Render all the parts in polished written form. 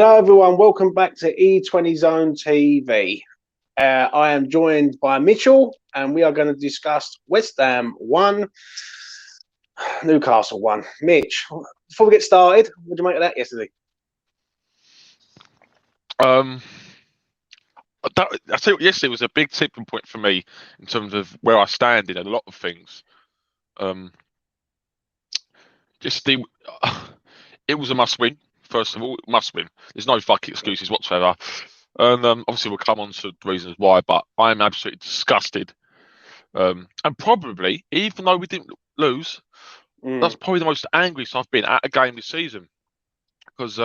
Hello, everyone. Welcome back to E20 Zone TV. I am joined by Mitchell, and we are going to discuss West Ham 1, Newcastle 1. Mitch, before we get started, what did you make of that yesterday? I tell you what, yesterday was a big tipping point for me in terms of where I stand in a lot of things. Yesterday, it was a must-win. First of all, must win. There's no fucking excuses whatsoever. And obviously, we'll come on to the reasons why, but I'm absolutely disgusted. And probably, even though we didn't lose, that's probably the most angriest I've been at a game this season. Because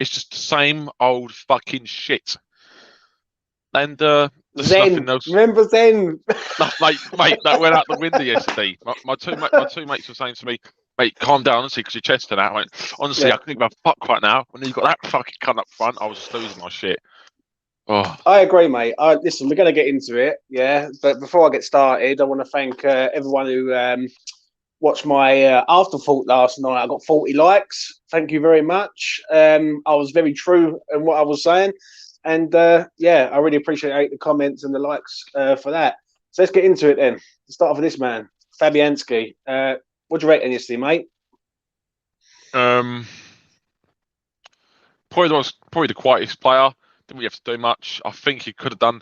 it's just the same old fucking shit. And there's nothing else. Remember Zen? No, mate, that went out the window yesterday. My two mates were saying to me, "Mate, calm down, honestly, because your chest and out." I went, honestly, I couldn't give a fuck right now. When you got that fucking cunt up front, I was just losing my shit. Oh. I agree, mate. Listen, we're going to get into it, yeah. But before I get started, I want to thank everyone who watched my afterthought last night. I got 40 likes. Thank you very much. I was very true in what I was saying. And I really appreciate the comments and the likes for that. So let's get into it then. Let's start off with this man, Fabianski. What do you reckon yesterday, mate? Probably the quietest player. Didn't really have to do much. I think he could have done.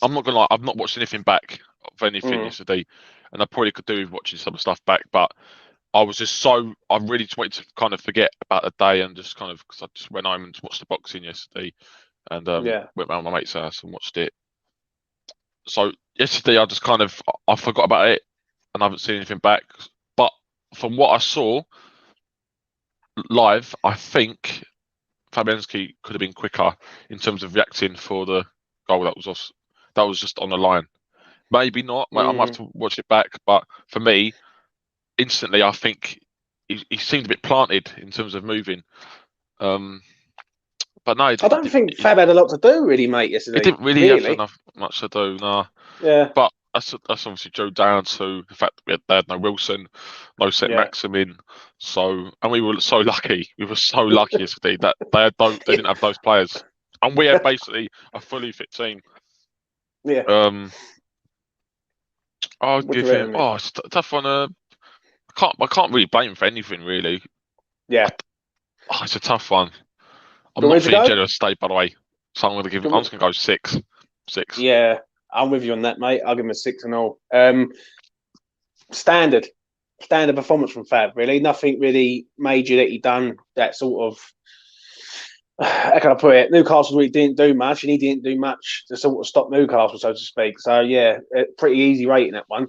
I'm not gonna lie. I've not watched anything back of anything yesterday, and I probably could do with watching some stuff back. But I was just so. I really just wanted to kind of forget about the day and just kind of because I just went home and watched the boxing yesterday. And went round my mate's house and watched it. So yesterday I just kind of I forgot about it and I haven't seen anything back. But from what I saw live, I think Fabianski could have been quicker in terms of reacting for the goal that was just on the line. Maybe not. I might have to watch it back. But for me, instantly I think he seemed a bit planted in terms of moving. But no, I don't think Fab had a lot to do, really, mate, yesterday. He didn't really have much to do, no. Yeah. But that's obviously due down to the fact that they had no Wilson, no St Maximin. So, and we were so lucky. We were so lucky yesterday that they didn't have those players, and we had basically a fully fit team. Yeah. I'll give him. It's a tough one. I can't really blame him for anything, really. Yeah. It's a tough one. I'm not feeling generous today, by the way. So I'm going to give him. I'm just going to go 6. 6. Yeah, I'm with you on that, mate. I'll give him a 6-0. Standard performance from Fab. Really, nothing really major that he done. That sort of. How can I put it? Newcastle really didn't do much, and he didn't do much to sort of stop Newcastle, so to speak. So yeah, pretty easy rating that one.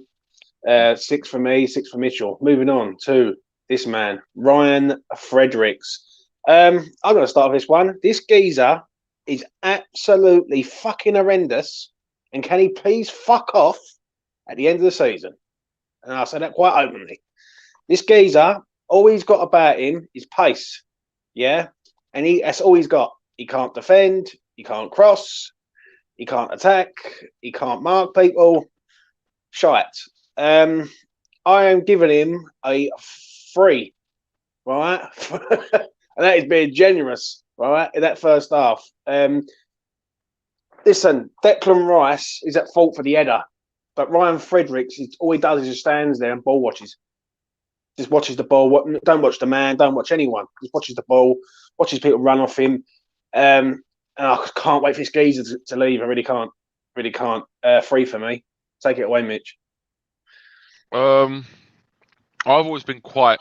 6 for me, 6 for Mitchell. Moving on to this man, Ryan Fredericks. I'm going to start with this one. This geezer is absolutely fucking horrendous. And can he please fuck off at the end of the season? And I say that quite openly. This geezer, all he's got about him is pace. Yeah? And that's all he's got. He can't defend. He can't cross. He can't attack. He can't mark people. Shite. I am giving him a 3. Right? And that is being generous, right, in that first half. Listen, Declan Rice is at fault for the header, but Ryan Fredericks, all he does is just stands there and ball watches. Just watches the ball. Don't watch the man. Don't watch anyone. Just watches the ball, watches people run off him. And I can't wait for this geezer to leave. I really can't. Really can't. 3 for me. Take it away, Mitch. I've always been quite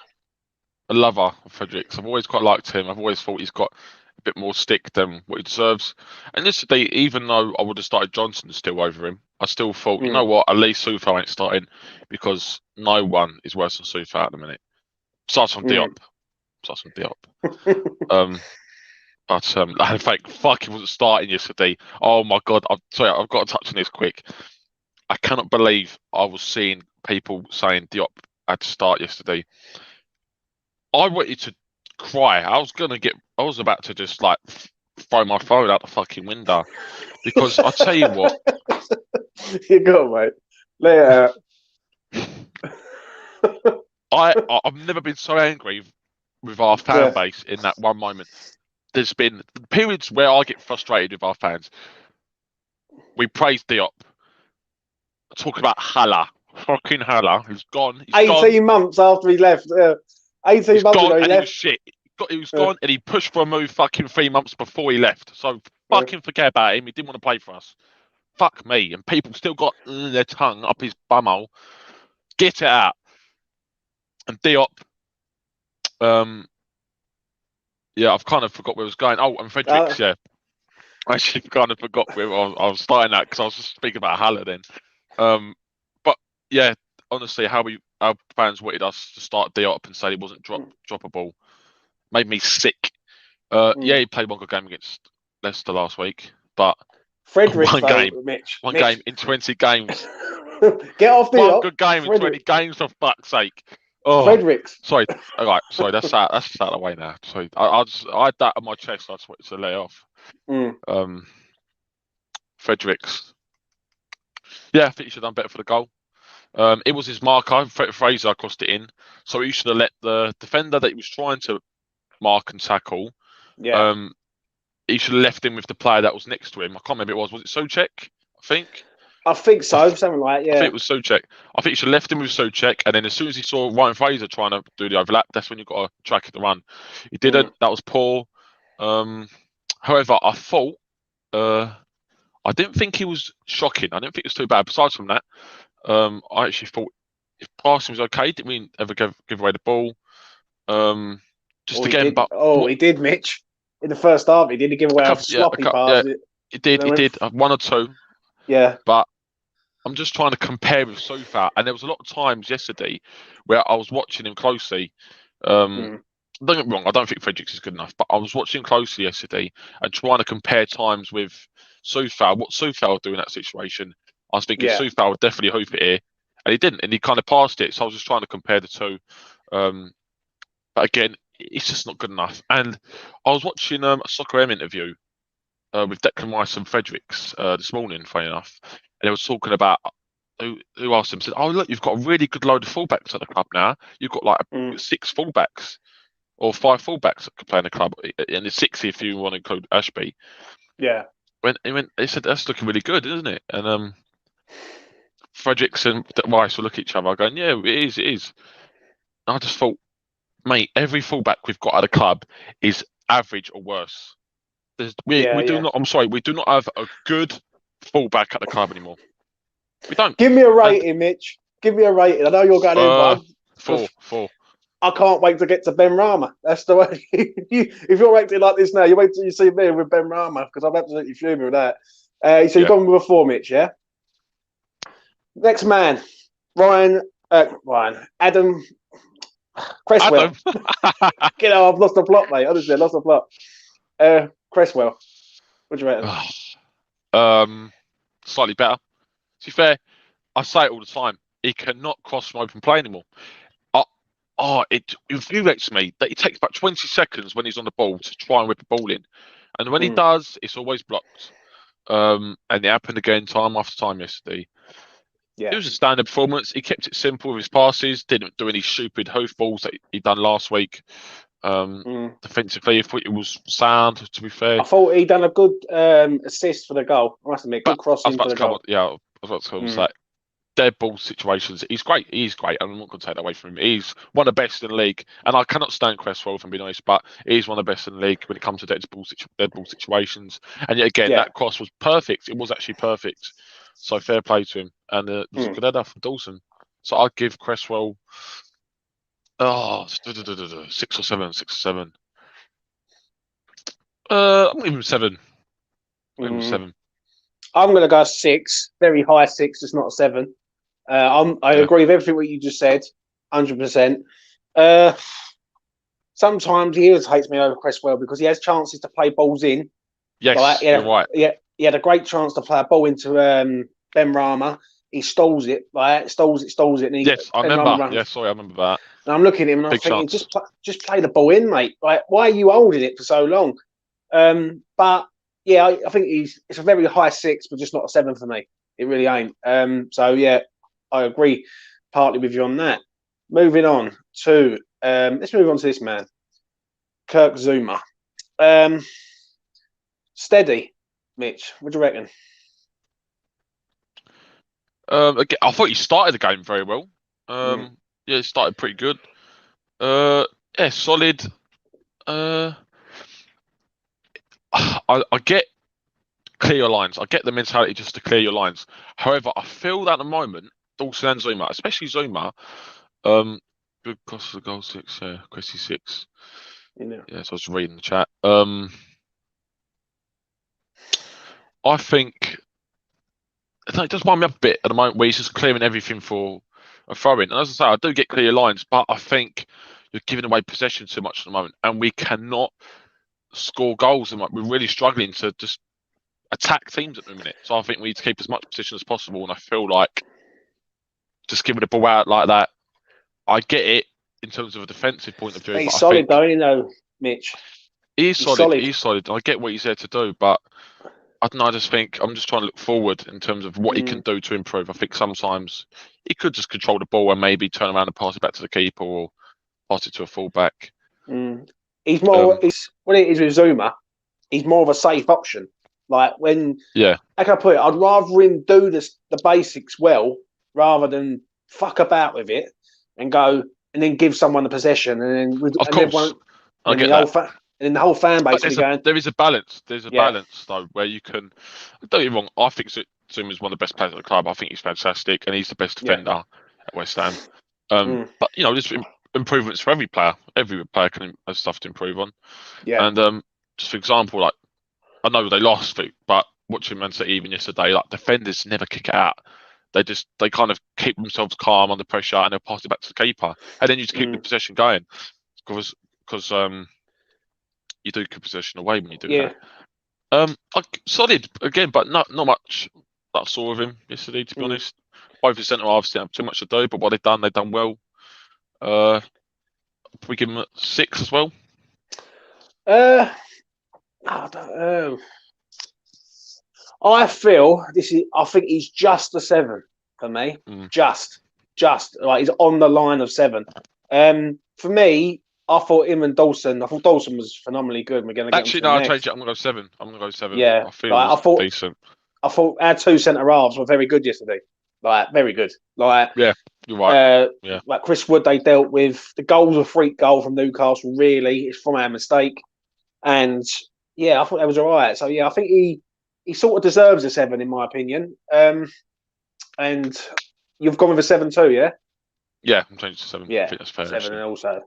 a lover of Fredericks. I've always quite liked him. I've always thought he's got a bit more stick than what he deserves. And yesterday, even though I would have started Johnson still over him, I still thought, you know what, at least Soufal ain't starting because no one is worse than Soufal at the minute. Starts from Diop. But in fact, he wasn't starting yesterday. Oh my God. Sorry, I've got to touch on this quick. I cannot believe I was seeing people saying Diop had to start yesterday. I wanted to cry. I was about to just like throw my phone out the fucking window because I tell you what. You go, mate. Lay it out. I've never been so angry with our fan base in that one moment. there's been periods where I get frustrated with our fans. We praise Diop. Talk about Hala. Fucking Hala. He's gone. 18 months after he left. 18 months ago, he left. He was shit. He was gone, and he pushed for a move fucking 3 months before he left. So fucking forget about him. He didn't want to play for us. Fuck me. And people still got their tongue up his bumhole. Get it out. And Diop, yeah, I've kind of forgot where I was going. Oh, and Fredericks, yeah. I actually kind of forgot where I was starting at because I was just speaking about Haller then. But yeah, honestly, how our fans wanted us to start Diop and say he wasn't droppable made me sick. Yeah, he played one good game against Leicester last week, but Fredericks, one game in 20 games. Get off Diop. One good game in 20 games, for fuck's sake. Oh, Fredericks. Sorry. All right. Sorry. That's out of the way now. Sorry. I had that on my chest. I just wanted to lay off. Fredericks. Yeah, I think he should have done better for the goal. It was his marker. Fraser crossed it in, so he should have let the defender that he was trying to mark and tackle. Yeah. He should have left him with the player that was next to him. I can't remember who it was. Was it Souček? I think so. Something like that. Yeah. I think it was Souček. I think he should have left him with Souček, and then as soon as he saw Ryan Fraser trying to do the overlap, that's when you got to track the run. He didn't. That was poor. However, I thought I didn't think he was shocking. I didn't think it was too bad. Besides from that, I actually thought if passing was okay. Didn't we ever give away the ball? He did, Mitch. In the first half, he did give away a sloppy pass. Yeah, he did. One or two. Yeah. But I'm just trying to compare with so far. And there was a lot of times yesterday where I was watching him closely. Don't get me wrong, I don't think Fredericks is good enough, but I was watching him closely yesterday and trying to compare times with Soufal, what Soufal would do in that situation. I was thinking Soufal would definitely hoof it here, and he didn't, and he kind of passed it. So I was just trying to compare the two. But again, it's just not good enough. And I was watching a Soccer M interview with Declan Rice and Fredericks this morning, funny enough, and they were talking about who asked him, said, "Oh, look, you've got a really good load of fullbacks at the club now. You've got like 6 fullbacks or 5 fullbacks that could play in the club, and it's 6 if you want to include Ashby." Yeah. They said that's looking really good, isn't it? And Fredericks and Rice will look at each other going, "Yeah, it is." And I just thought, mate, every fullback we've got at the club is average or worse. We do not have a good fullback at the club anymore. We don't. Give me a rating, Mitch. Give me a rating. I know you're going in one. 4. I can't wait to get to Benrama. That's the way. If you're rating like this now, you wait till you see me with Benrama because I'm absolutely fuming with that. So you've gone with a 4, Mitch, yeah? Next man, Adam Cresswell. I've lost the plot, mate. Honestly, I lost the plot. Cresswell. What do you reckon? Slightly better. To be fair, I say it all the time. He cannot cross from open play anymore. It infuriates me that it takes about 20 seconds when he's on the ball to try and whip the ball in. And when he does, it's always blocked. And it happened again time after time yesterday. Yeah. It was a standard performance. He kept it simple with his passes, didn't do any stupid hoof balls that he done last week. Defensively, I thought it was sound, to be fair. I thought he done a good assist for the goal. I must admit, good crossing for the goal. I was about to come say, dead ball situations. He's great. He's great. I'm not going to take that away from him. He's one of the best in the league. And I cannot stand Cresswell, if I'm being honest, but he's one of the best in the league when it comes to dead ball situations. And yet again, that cross was perfect. It was actually perfect. So fair play to him. And it was a good header from Dawson. So I'd give Cresswell 6 or 7. I'm giving him 7. I'm going to go 6. Very high 6, just not a 7. I agree with everything what you just said, 100%. Sometimes he irritates me over Cresswell because he has chances to play balls in. Yes, you're right. Yeah, he had a great chance to play a ball into Benrama. He stalls it, right? Stalls it. And Yes, I remember. Yeah, sorry, I remember that. And I'm looking at him and I'm thinking, just play the ball in, mate. Like, why are you holding it for so long? But yeah, I think it's a very high 6, but just not a 7 for me. It really ain't. So yeah, I agree partly with you on that. Moving on to let's move on to this man, Kirk Zuma. Steady, Mitch. What do you reckon? Again, I thought he started the game very well. Yeah, he started pretty good. Yeah, solid. I get clear your lines. I get the mentality just to clear your lines. However, I feel that at the moment, Dawson and Zuma, especially Zuma, good cost of the goal 6, yeah, Chrissy 6. Yeah. Yeah, so I was reading the chat. I think it does wind me up a bit at the moment where he's just clearing everything for a throw-in. And as I say, I do get clear lines, but I think you're giving away possession too much at the moment, and we cannot score goals. And we're really struggling to just attack teams at the minute. So I think we need to keep as much position as possible. And I feel like just giving the ball out like that, I get it in terms of a defensive point of view. But he's but solid, though, you know, Mitch. He's solid. He's solid. I get what he's there to do, but I don't know. I just think I'm just trying to look forward in terms of what he can do to improve. I think sometimes he could just control the ball and maybe turn around and pass it back to the keeper or pass it to a fullback. He's more. What it is with Zuma, he's more of a safe option. Like when, how can I put it? I'd rather him do the basics well rather than fuck about with it and go and then give someone the possession and then of course, I get that. And then the whole fan base will be going. There is a balance. There's a balance though where you can. Don't get me wrong. I think Zuma is one of the best players at the club. I think he's fantastic and he's the best defender at West Ham. But you know, there's improvements for every player. Every player has stuff to improve on. Yeah. And just for example, like I know they lost, but watching Man City even yesterday, like defenders never kick it out. They kind of keep themselves calm under pressure and they'll pass it back to the keeper, and then you just keep the possession going because you do keep possession away when you do that. Like solid again, but not much that I saw of him yesterday. To be honest, both the centre halves didn't have too much to do, but what they've done well. We give him a 6 as well. I don't know. I think he's just a 7 for me. Just like he's on the line of 7. For me, I thought Dawson was phenomenally good. We're going to actually no, I'll change it. I'm going to go 7. Yeah, I feel decent. I thought our 2 centre halves were very good yesterday. Like very good. Like yeah, you're right. Like Chris Wood, they dealt with the goal was a freak goal from Newcastle. Really, it's from our mistake. And I thought that was all right. So I think he sort of deserves a 7 in my opinion. And you've gone with a 7 too, yeah? Yeah, I'm changing to 7. Yeah, I think that's fair. 7 and also.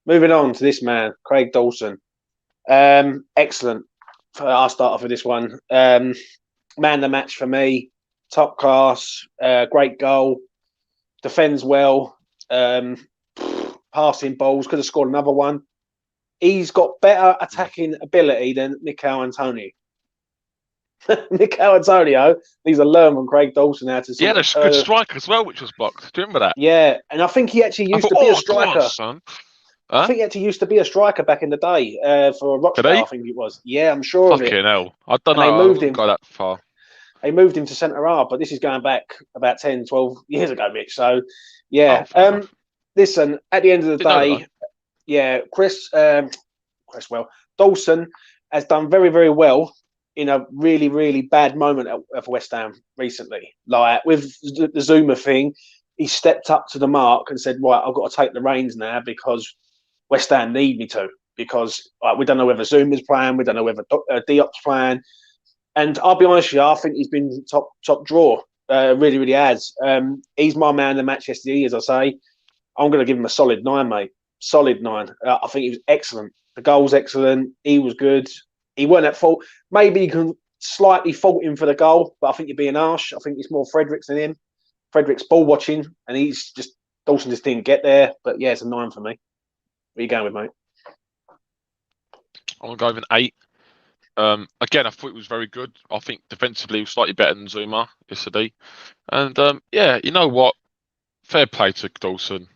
Moving on to this man, Craig Dawson. Excellent. I'll start off with this one. Man of the match for me. Top class. Great goal. Defends well. Passing balls. Could have scored another one. He's got better attacking ability than Mikel Antonio. Mikel Antonio needs to learn from Craig Dawson how to. He had a good strike as well, which was blocked. Do you remember that? Yeah, and I think he actually used to be a striker. Gosh, son. Huh? I think he actually used to be a striker back in the day for Rochdale. I think it was. Yeah, I'm sure of it. Fucking hell. I don't know. They moved him. Go that far. They moved him to centre half, but this is going back about 10, 12 years ago, Mitch. So, listen, at the end of the day, Dawson has done very, very well in a really, really bad moment at West Ham recently. Like with the Zuma thing, he stepped up to the mark and said, right, I've got to take the reins now because West Ham need me to. Because we don't know whether Zuma's playing, we don't know whether Diop's playing. And I'll be honest with you, I think he's been top draw. Really, really has. He's my man of the match yesterday, as I say. I'm going to give him a solid 9, mate. Solid 9. I think he was excellent. The goal was excellent. He was good. He weren't at fault. Maybe you can slightly fault him for the goal, but I think you're being harsh. I think it's more Fredericks than him. Fredericks ball watching, and Dawson just didn't get there. But yeah, it's a 9 for me. What are you going with, mate? I'm going to go with an 8. Again, I thought it was very good. I think defensively he was slightly better than Zuma yesterday. And you know what? Fair play to Dawson.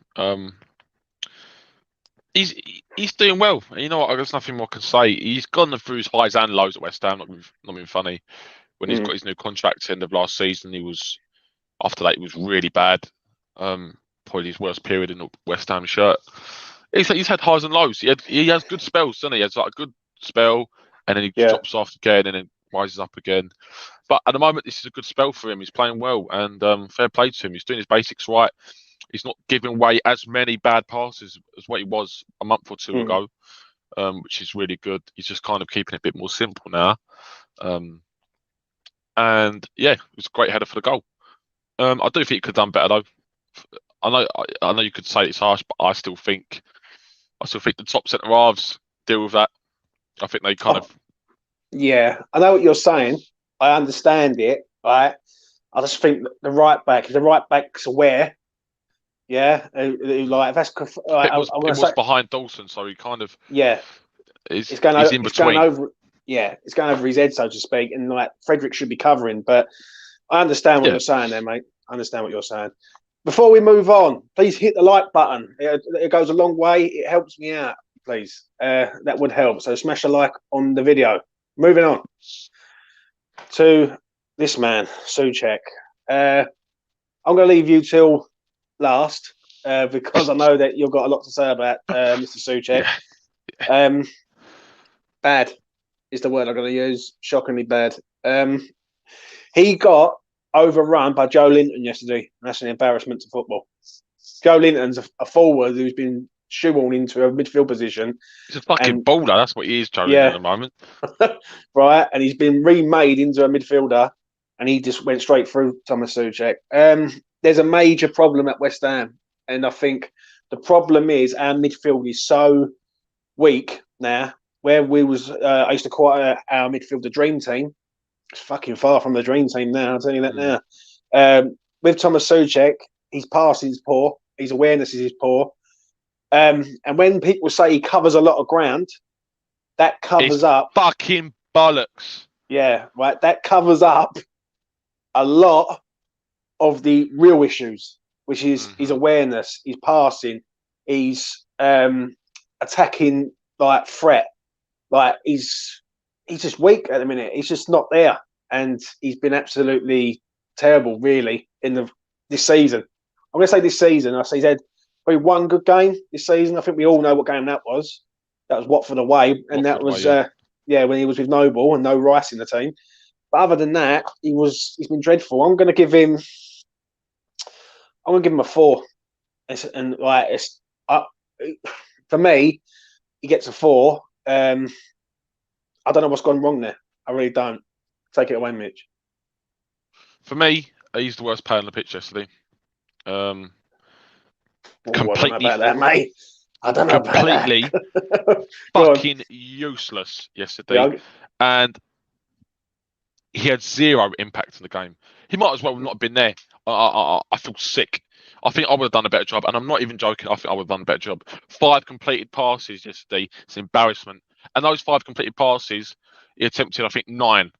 He's doing well. You know what? There's nothing more I can say. He's gone through his highs and lows at West Ham. Not being funny. When he's got his new contract at the end of last season, after that he was really bad. Probably his worst period in the West Ham shirt. He's had highs and lows. He has good spells, doesn't he? He has like a good spell, and then he drops off again, and then rises up again. But at the moment, this is a good spell for him. He's playing well, and fair play to him. He's doing his basics right. He's not giving away as many bad passes as what he was a month or two ago, which is really good. He's just kind of keeping it a bit more simple now. And yeah, it was a great header for the goal. I do think he could have done better though. I know you could say it's harsh, but I still think the top centre halves deal with that. I think they kind of. Yeah, I know what you're saying. I understand it, right? I just think that the right back's aware. Yeah, like that's. Like, it was behind Dawson, so he kind of. Yeah, he's in between. It's going over his head, so to speak, and like Fredericks should be covering. But I understand what you're saying there, mate. I understand what you're saying. Before we move on, please hit the like button. It goes a long way. It helps me out, please. That would help. So smash a like on the video. Moving on to this man, Souček. I'm going to leave you till last because I know that you've got a lot to say about Mr. Souček. Bad is the word I'm going to use. Shockingly bad. He got overrun by Joe Linton yesterday. That's an embarrassment to football. Joe Linton's a forward who's been shoehorned into a midfield position. He's a fucking baller. That's what he is, Joe Linton, at the moment. Right, and he's been remade into a midfielder, and he just went straight through Thomas Souček. There's a major problem at West Ham, and I think the problem is our midfield is so weak now. Where I used to call our midfield the dream team. It's fucking far from the dream team now. I'll tell you that now. With Thomas Souček, his passing is poor. His awareness is poor. And when people say he covers a lot of ground, that covers up fucking bollocks. Yeah, right. That covers up a lot of the real issues, which is his awareness, his passing, his attacking like threat. Like he's just weak at the minute. He's just not there, and he's been absolutely terrible, really, in this season. I'm going to say this season. I say he's had probably one good game this season. I think we all know what game that was. That was Watford away, and that was when he was with Noble and no Rice in the team. But other than that, he's been dreadful. I'm going to give him a 4. For me, he gets a 4. I don't know what's gone wrong there. I really don't. Take it away, Mitch. For me, he's the worst player on the pitch yesterday. Completely. I don't know about that, mate. I don't know completely about that. fucking useless yesterday. And he had zero impact on the game. He might as well not have been there. I feel sick. I think I would have done a better job. And I'm not even joking. I think I would have done a better job. 5 completed passes yesterday. It's an embarrassment. And those 5 completed passes, he attempted, I think, 9.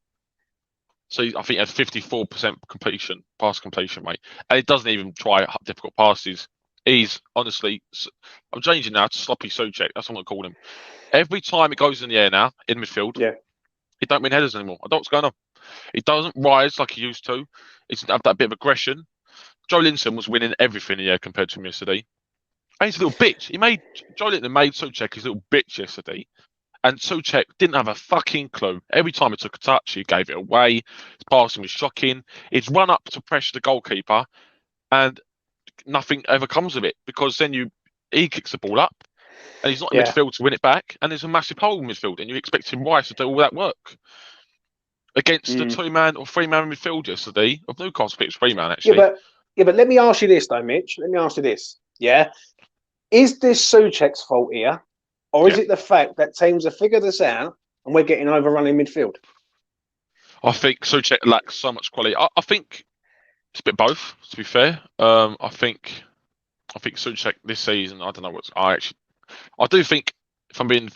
So I think he had 54% pass completion rate. And he doesn't even try difficult passes. He's honestly, I'm changing now to sloppy Souček. That's what I'm going to call him. Every time it goes in the air now, in midfield, he don't win headers anymore. I don't know what's going on. He doesn't rise like he used to. He doesn't have that bit of aggression. Joe Linton was winning everything in the air compared to him yesterday. And he's a little bitch. Joe Linton made Souček his little bitch yesterday. And Souček didn't have a fucking clue. Every time he took a touch, he gave it away. His passing was shocking. He'd run up to pressure the goalkeeper, and nothing ever comes of it because then he kicks the ball up, and he's not in midfield to win it back, and there's a massive hole in midfield, and you expect him Rice to do all that work against the 2-man or 3-man midfield yesterday of Newcastle. It was 3-man actually. Yeah, but let me ask you this though, Mitch. Let me ask you this. Yeah, is this Souček's fault here? Or is it the fact that teams have figured this out and we're getting overrun in midfield? I think Souček lacks so much quality. I think it's a bit both, to be fair. I think Souček this season, I don't know I do think, if I'm being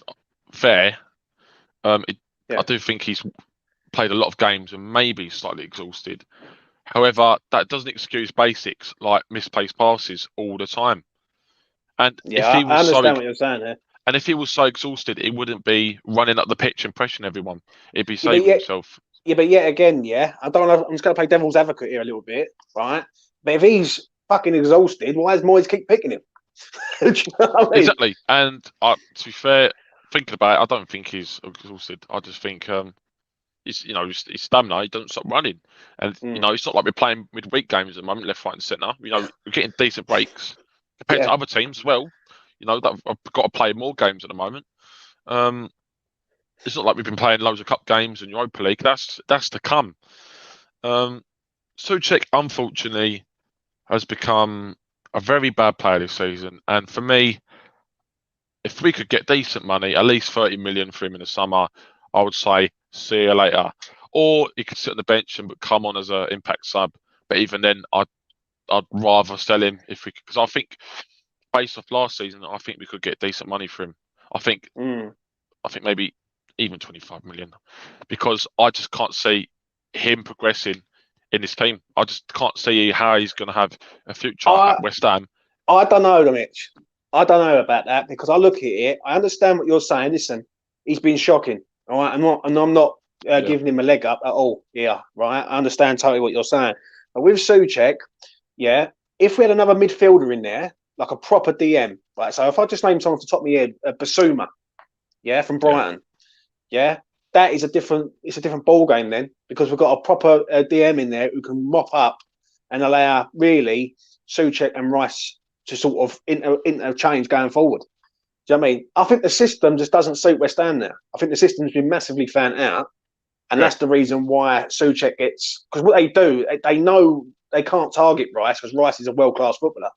fair, I do think he's played a lot of games and maybe slightly exhausted. However, that doesn't excuse basics like misplaced passes all the time. And I understand what you're saying here. And if he was so exhausted, he wouldn't be running up the pitch and pressuring everyone. He'd be saving himself. Yeah, but yet again, I'm just going to play devil's advocate here a little bit, right? But if he's fucking exhausted, why does Moyes keep picking him? Do you know what I mean? Exactly. And to be fair, thinking about it, I don't think he's exhausted. I just think his stamina. He doesn't stop running, and it's not like we're playing midweek games at the moment, left, right, and centre. We're getting decent breaks compared to other teams as well. That have got to play more games at the moment. It's not like we've been playing loads of cup games and Europa League. That's to come. Souček, unfortunately, has become a very bad player this season, and for me, if we could get decent money, at least 30 million for him in the summer, I would say see you later. Or he could sit on the bench and come on as an impact sub. But even then, I'd rather sell him if we could, because I think based off last season, I think we could get decent money for him. I think maybe even 25 million, because I just can't see him progressing in this team. I just can't see how he's going to have a future at West Ham. I don't know, Mitch. I don't know about that, because I look at it. I understand what you're saying. Listen, he's been shocking. All right, I'm not giving him a leg up at all. Yeah, right. I understand totally what you're saying. But with Souček, if we had another midfielder in there, like a proper DM, right? So if I just name someone off the top of my head, Basuma, from Brighton, that is it's a different ball game then, because we've got a proper DM in there who can mop up and allow really Souček and Rice to sort of interchange going forward. Do you know what I mean? I think the system just doesn't suit West Ham now. I think the system's been massively found out, and that's the reason why Souček gets, because what they do, they know they can't target Rice, because Rice is a world-class footballer.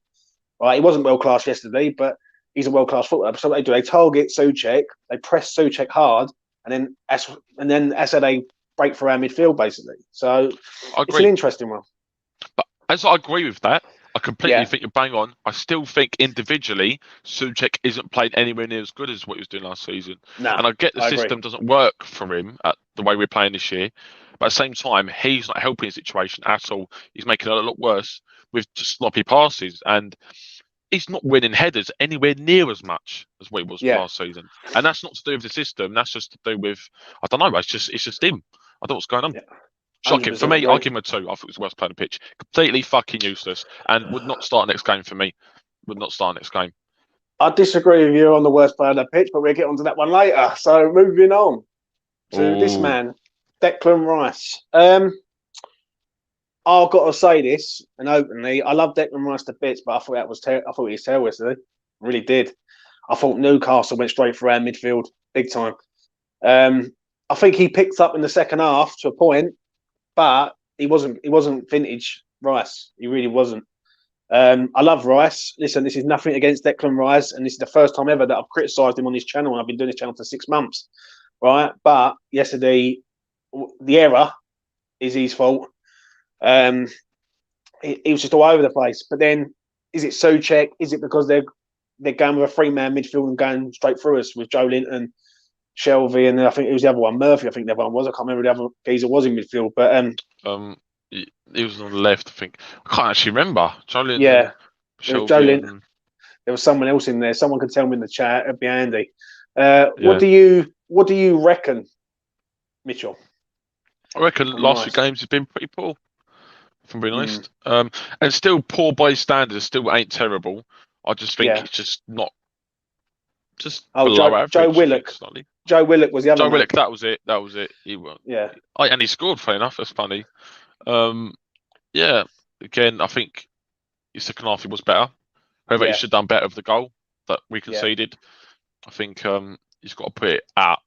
Right? He wasn't world-class yesterday, but he's a world-class footballer. So what they do, they target Souček, they press Souček hard, and then that's how they break through our midfield, basically. So it's an interesting one. But as I agree with that, I completely think you're bang on. I still think individually, Souček isn't played anywhere near as good as what he was doing last season. No, and I get the system doesn't work for him at the way we're playing this year. But at the same time, he's not helping the situation at all. He's making it a lot worse with just sloppy passes. And he's not winning headers anywhere near as much as what he was last season. And that's not to do with the system. That's just to do with, I don't know, it's just him. I don't know what's going on. Yeah. Shocking. For me, I'll give him a 2. I thought it was the worst player on the pitch. Completely fucking useless. And would not start next game for me. Would not start next game. I disagree with you on the worst player on the pitch, but we'll get onto that one later. So moving on to this man, Declan Rice. I've got to say this, and openly, I love Declan Rice to bits, but I thought I thought he was terrible yesterday. I really did. I thought Newcastle went straight for our midfield, big time. I think he picked up in the second half to a point, but he wasn't vintage Rice. He really wasn't. I love Rice. Listen, this is nothing against Declan Rice, and this is the first time ever that I've criticised him on this channel, and I've been doing this channel for 6 months, right? But yesterday, the error is his fault. He was just all over the place. But then, is it Souček? Is it because they're going with a 3-man midfield and going straight through us with Joe Linton, Shelby, and I think it was the other one, Murphy. I think the other one was. I can't remember the other geezer was in midfield, but he was on the left. I think I can't actually remember. Joe Linton. Yeah, Shelby, Joe Linton. There was someone else in there. Someone could tell me in the chat. It'd be handy. What do you reckon, Mitchell? I reckon last few games have been pretty poor, if I'm being honest. And still poor by standards. Still ain't terrible. I just think it's just not. Just below average. Joe Willock. Joe Willock was the other. Joe Willock. That was it. He won. Yeah. And he scored. Funny enough, that's funny. Again, I think his second half he was better. However, he should have done better with the goal that we conceded. I think he's got to put it out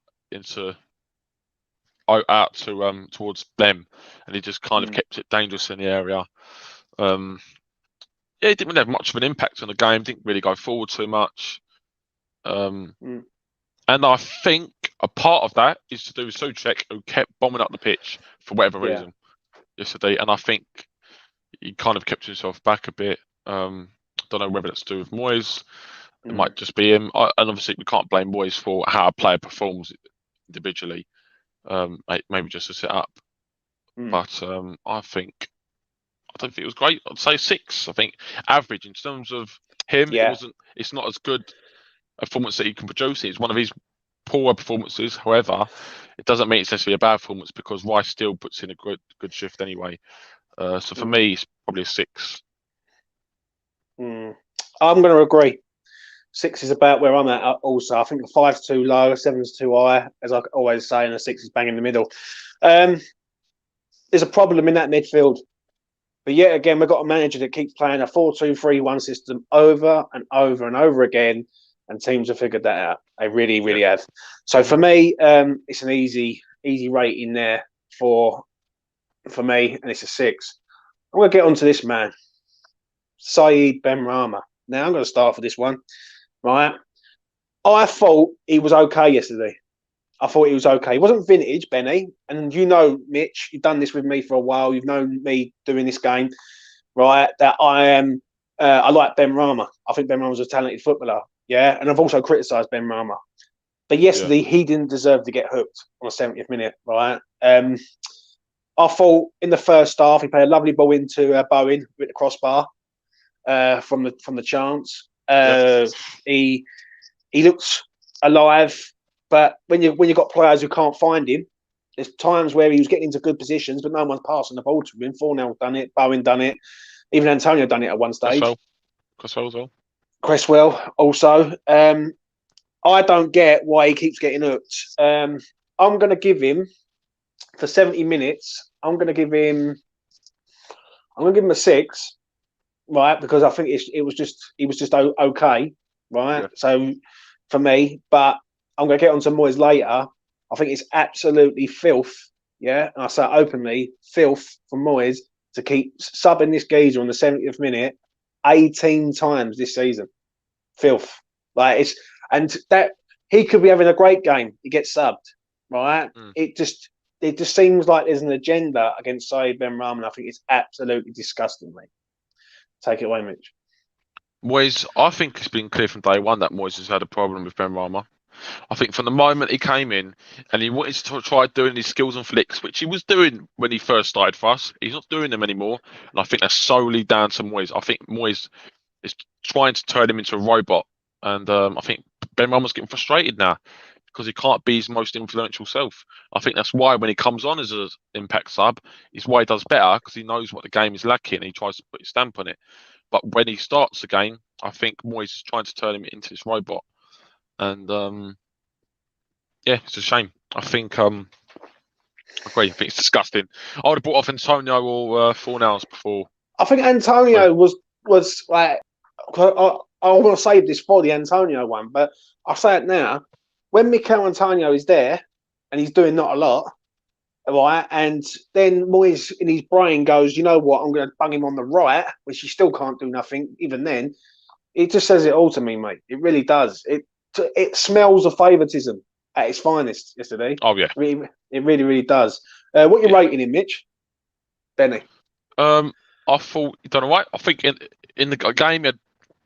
towards them, and he just kind of kept it dangerous in the area. He didn't really have much of an impact on the game. Didn't really go forward too much. And I think a part of that is to do with Souček, who kept bombing up the pitch for whatever reason yesterday. And I think he kind of kept himself back a bit. Don't know whether that's to do with Moyes. It might just be him. And obviously, we can't blame Moyes for how a player performs individually. Maybe just to set up. But I don't think it was great. I'd say 6. I think average in terms of him. It's not as good a performance that he can produce. It's one of his poor performances. However, it doesn't mean it's necessarily a bad performance, because Rice still puts in a good shift anyway. So for me, it's probably a 6. I'm going to agree. 6 is about where I'm at. Also, I think the 5's too low, 7's too high, as I always say, and the 6 is bang in the middle. There's a problem in that midfield. But yet again, we've got a manager that keeps playing a 4-2-3-1 system over and over and over again, and teams have figured that out. They really, really have. So for me, it's an easy rating there for me, and it's a 6. I'm going to get onto this man, Syed Benrama. Now I'm going to start for this one, right? I thought he was okay yesterday. I thought he was okay. He wasn't vintage, Benny. And you know, Mitch, you've done this with me for a while. You've known me doing this game, right? That I like Benrama. I think Benrama's a talented footballer. Yeah. And I've also criticised Benrama. But yesterday, he didn't deserve to get hooked on the 70th minute, right? I thought in the first half, he played a lovely ball into Bowen with the crossbar from the chance. He looks alive. But when you've got players who can't find him, there's times where he was getting into good positions, but no one's passing the ball to him. Fornell done it, Bowen done it, even Antonio done it at one stage. Cresswell as well. Cresswell also. I don't get why he keeps getting hooked. I'm going to give him for 70 minutes. I'm going to give him a 6, right? Because I think he was just okay, right? Yeah. So for me, but I'm going to get onto Moyes later. I think it's absolutely filth, yeah? And I say openly, filth from Moyes to keep subbing this geezer on the 70th minute 18 times this season. Filth. And that he could be having a great game. He gets subbed, right? It just seems like there's an agenda against Syed Benrama, and I think it's absolutely disgusting, mate. Take it away, Mitch. Moyes, I think it's been clear from day one that Moyes has had a problem with Benrama. I think from the moment he came in and he wanted to try doing his skills and flicks, which he was doing when he first started for us, he's not doing them anymore. And I think that's solely down to Moyes. I think Moyes is trying to turn him into a robot. And I think Benrama's getting frustrated now because he can't be his most influential self. I think that's why when he comes on as an impact sub, is why he does better, because he knows what the game is lacking and he tries to put his stamp on it. But when he starts the game, I think Moyes is trying to turn him into this robot. And it's a shame. I think I agree. I think it's disgusting. I would have brought off Antonio or Fornals before. I think Antonio was like, I want to save this for the Antonio one, but I'll say it now. When Mikel Antonio is there and he's doing not a lot, right, and then Moyes in his brain goes, you know what, I'm going to bung him on the right, which he still can't do nothing. Even then, it just says it all to me, mate. It really does. It smells of favouritism at its finest yesterday. Oh, yeah. It really, really does. What are you rating him, Mitch? Benny? I thought he done all right. I think in the game he had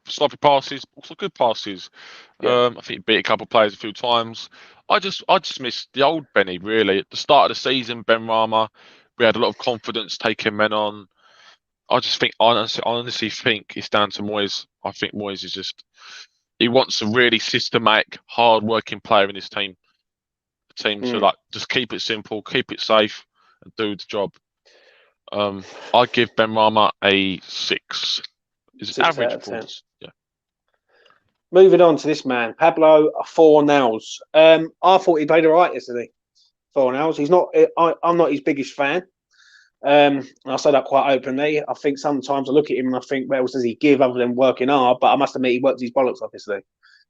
sloppy passes, also good passes. I think he beat a couple of players a few times. I just missed the old Benny, really. At the start of the season, Benrama, we had a lot of confidence taking men on. I honestly think it's down to Moyes. I think Moyes is he wants a really systematic, hard-working player in his team. To just keep it simple, keep it safe, and do the job. I give Benrama a 6. Is it average points? Yeah. Moving on to this man, Pablo Fornals. I thought he played all right yesterday. Fornals. He's not. I'm not his biggest fan. And I say that quite openly. I think sometimes I look at him and I think, what else does he give other than working hard? But I must admit, he worked his bollocks off yesterday.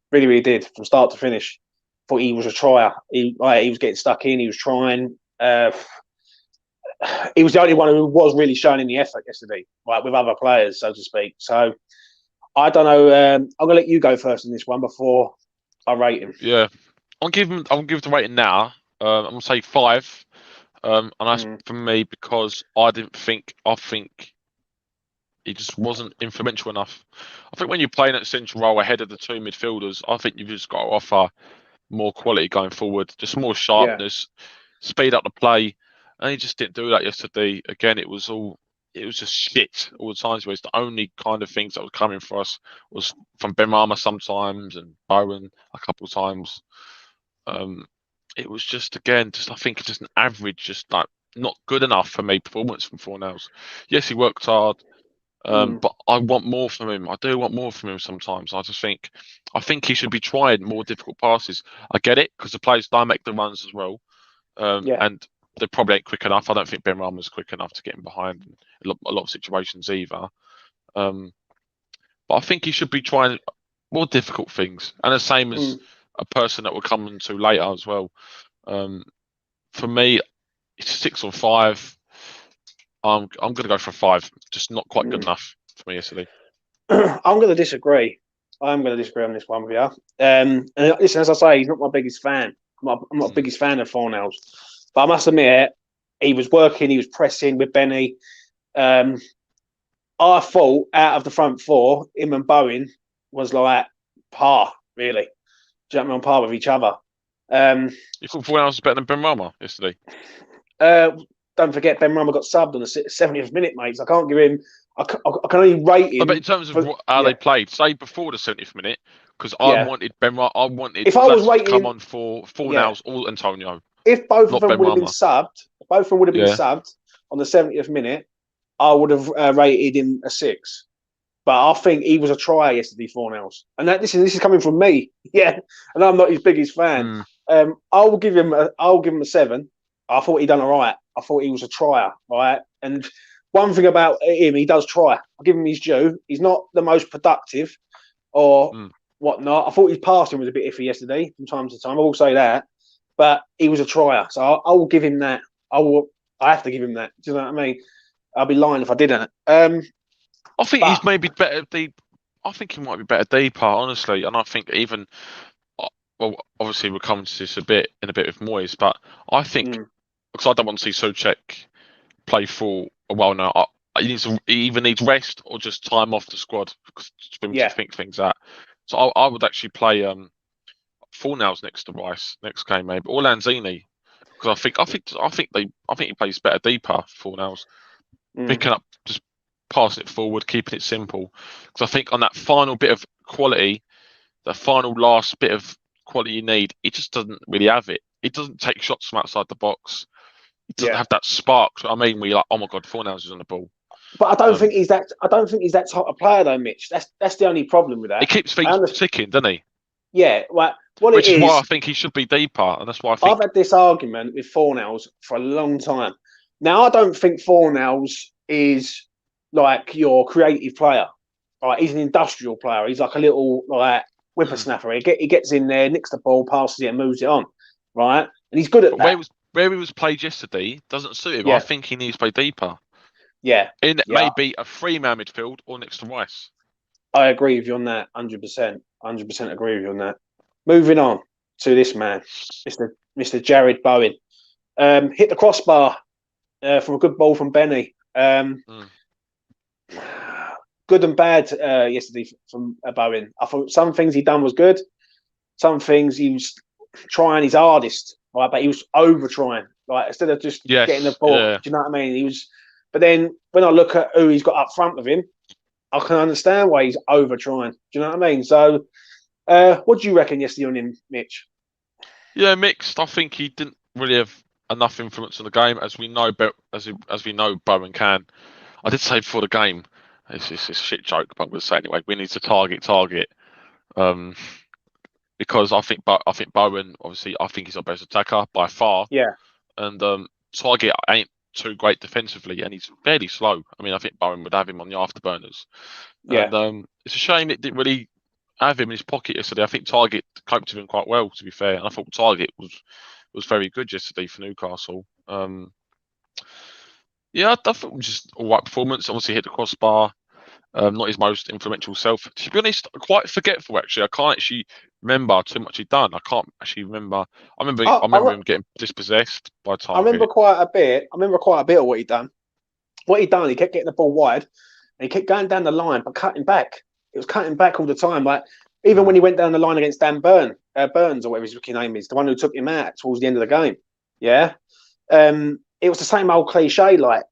Really, really did from start to finish. Thought he was a trier. He was getting stuck in. He was trying. He was the only one who was really showing any effort yesterday, right, with other players, so to speak. So I don't know. I'm gonna let you go first in this one before I rate him. Yeah, I'll give the rating now. I'm gonna say 5. And that's for me because I think he just wasn't influential enough. I think when you're playing at central role ahead of the two midfielders, I think you've just got to offer more quality going forward, just more sharpness, speed up the play, and he just didn't do that yesterday. Again, it was just shit all the times. Where it's the only kind of things that were coming for us was from Benrama sometimes and Bowen a couple of times. It was just I think it's just an average, just like not good enough for me performance from Fornals. Yes, he worked hard. But I want more from him. I do want more from him sometimes. I think he should be trying more difficult passes. I get it because the players don't make the runs as well, Yeah. and they probably ain't quick enough. I don't think Benrama's quick enough to get him behind in a lot of situations either. But I think he should be trying more difficult things, and the same as a person that we'll come into later as well. For me, it's 6 or 5. I'm going to go for a 5. Just not quite good enough for me yesterday. I'm going to disagree. I'm going to disagree on this one with you. And listen, as I say, he's not my biggest fan. I'm not the biggest fan of Fornals. But I must admit, he was working, he was pressing with Benny. I thought out of the front four, him and Bowen was like par, really. Jumping on par with each other. You thought Fornals was better than Benrama yesterday? Don't forget, Benrama got subbed on the 70th minute, mate. So I can't give him. I can only rate him. But in terms of how they played, say before the 70th minute, because I wanted Benrama, I wanted if I was waiting, to come on for Fornals or Antonio. If both of them would have been subbed, on the 70th minute, I would have rated him a 6. But I think he was a try yesterday, Fornals, and this is coming from me, and I'm not his biggest fan. I'll give him a 7. I thought he done all right. I thought he was a trier, right? And one thing about him, he does try. I'll give him his due. He's not the most productive or whatnot. I thought his passing was a bit iffy yesterday from time to time. I will say that. But he was a trier. So I will give him that. I have to give him that. Do you know what I mean? I'll be lying if I didn't. I think he's maybe better deep. I think he might be better deeper, honestly. And I think even, well, obviously we'll come to this in a bit with Moyes, but I think, because I don't want to see Souček play for a while now, he either needs rest or just time off the squad for him to think things out. So I would actually play Fornals next to Rice next game, maybe, or Lanzini, because I think he plays better deeper. Fornals picking up, just passing it forward, keeping it simple. Because I think on that final bit of quality, the final last bit of quality you need, he just doesn't really have it. He doesn't take shots from outside the box. He doesn't have that spark. I mean, where you're like, oh my god, Fornals is on the ball. But I don't think he's that. I don't think he's that type of player, though, Mitch. That's the only problem with that. He keeps things ticking, doesn't he? Yeah, well, which is why I think he should be deeper, and that's why I've had this argument with Fornals for a long time. Now, I don't think Fornals is like your creative player. Right, he's an industrial player. He's like a little like whippersnapper. He gets in there, nicks the ball, passes it, and moves it on. Right, and he's good at that. Where he was played yesterday doesn't suit him. Yeah. I think he needs to play deeper. Yeah, maybe a 3-man midfield or next to Rice. I agree with you on that. 100%. 100% agree with you on that. Moving on to this man, Mr. Jared Bowen. Hit the crossbar from a good ball from Benny. Good and bad yesterday from Bowen. I thought some things he done was good. Some things he was trying his hardest, right? But he was over trying. Like instead of just getting the ball, do you know what I mean? He was. But then when I look at who he's got up front with him, I can understand why he's over trying. Do you know what I mean? So, what do you reckon yesterday on him, Mitch? Yeah, mixed. I think he didn't really have enough influence on the game, as we know. As we know, Bowen can. I did say before the game, it's a shit joke, but I'm going to say anyway. We need to target, because I think Bowen, obviously, I think he's our best attacker by far. Yeah. And target ain't too great defensively, and he's fairly slow. I mean, I think Bowen would have him on the afterburners. Yeah. And it's a shame it didn't really have him in his pocket yesterday. I think Target coped with him quite well, to be fair. And I thought Target was very good yesterday for Newcastle. Yeah, I thought it was just all right performance. Obviously hit the crossbar. Not his most influential self. To be honest, quite forgetful actually. I can't actually remember too much he'd done. I can't actually remember. I remember him getting dispossessed by Target. I remember quite a bit of what he'd done. He kept getting the ball wide, and he kept going down the line, but cutting back. It was cutting back all the time. Like even when he went down the line against Dan Burns or whatever his rookie name is, the one who took him out towards the end of the game. Yeah. It was the same old cliche. Like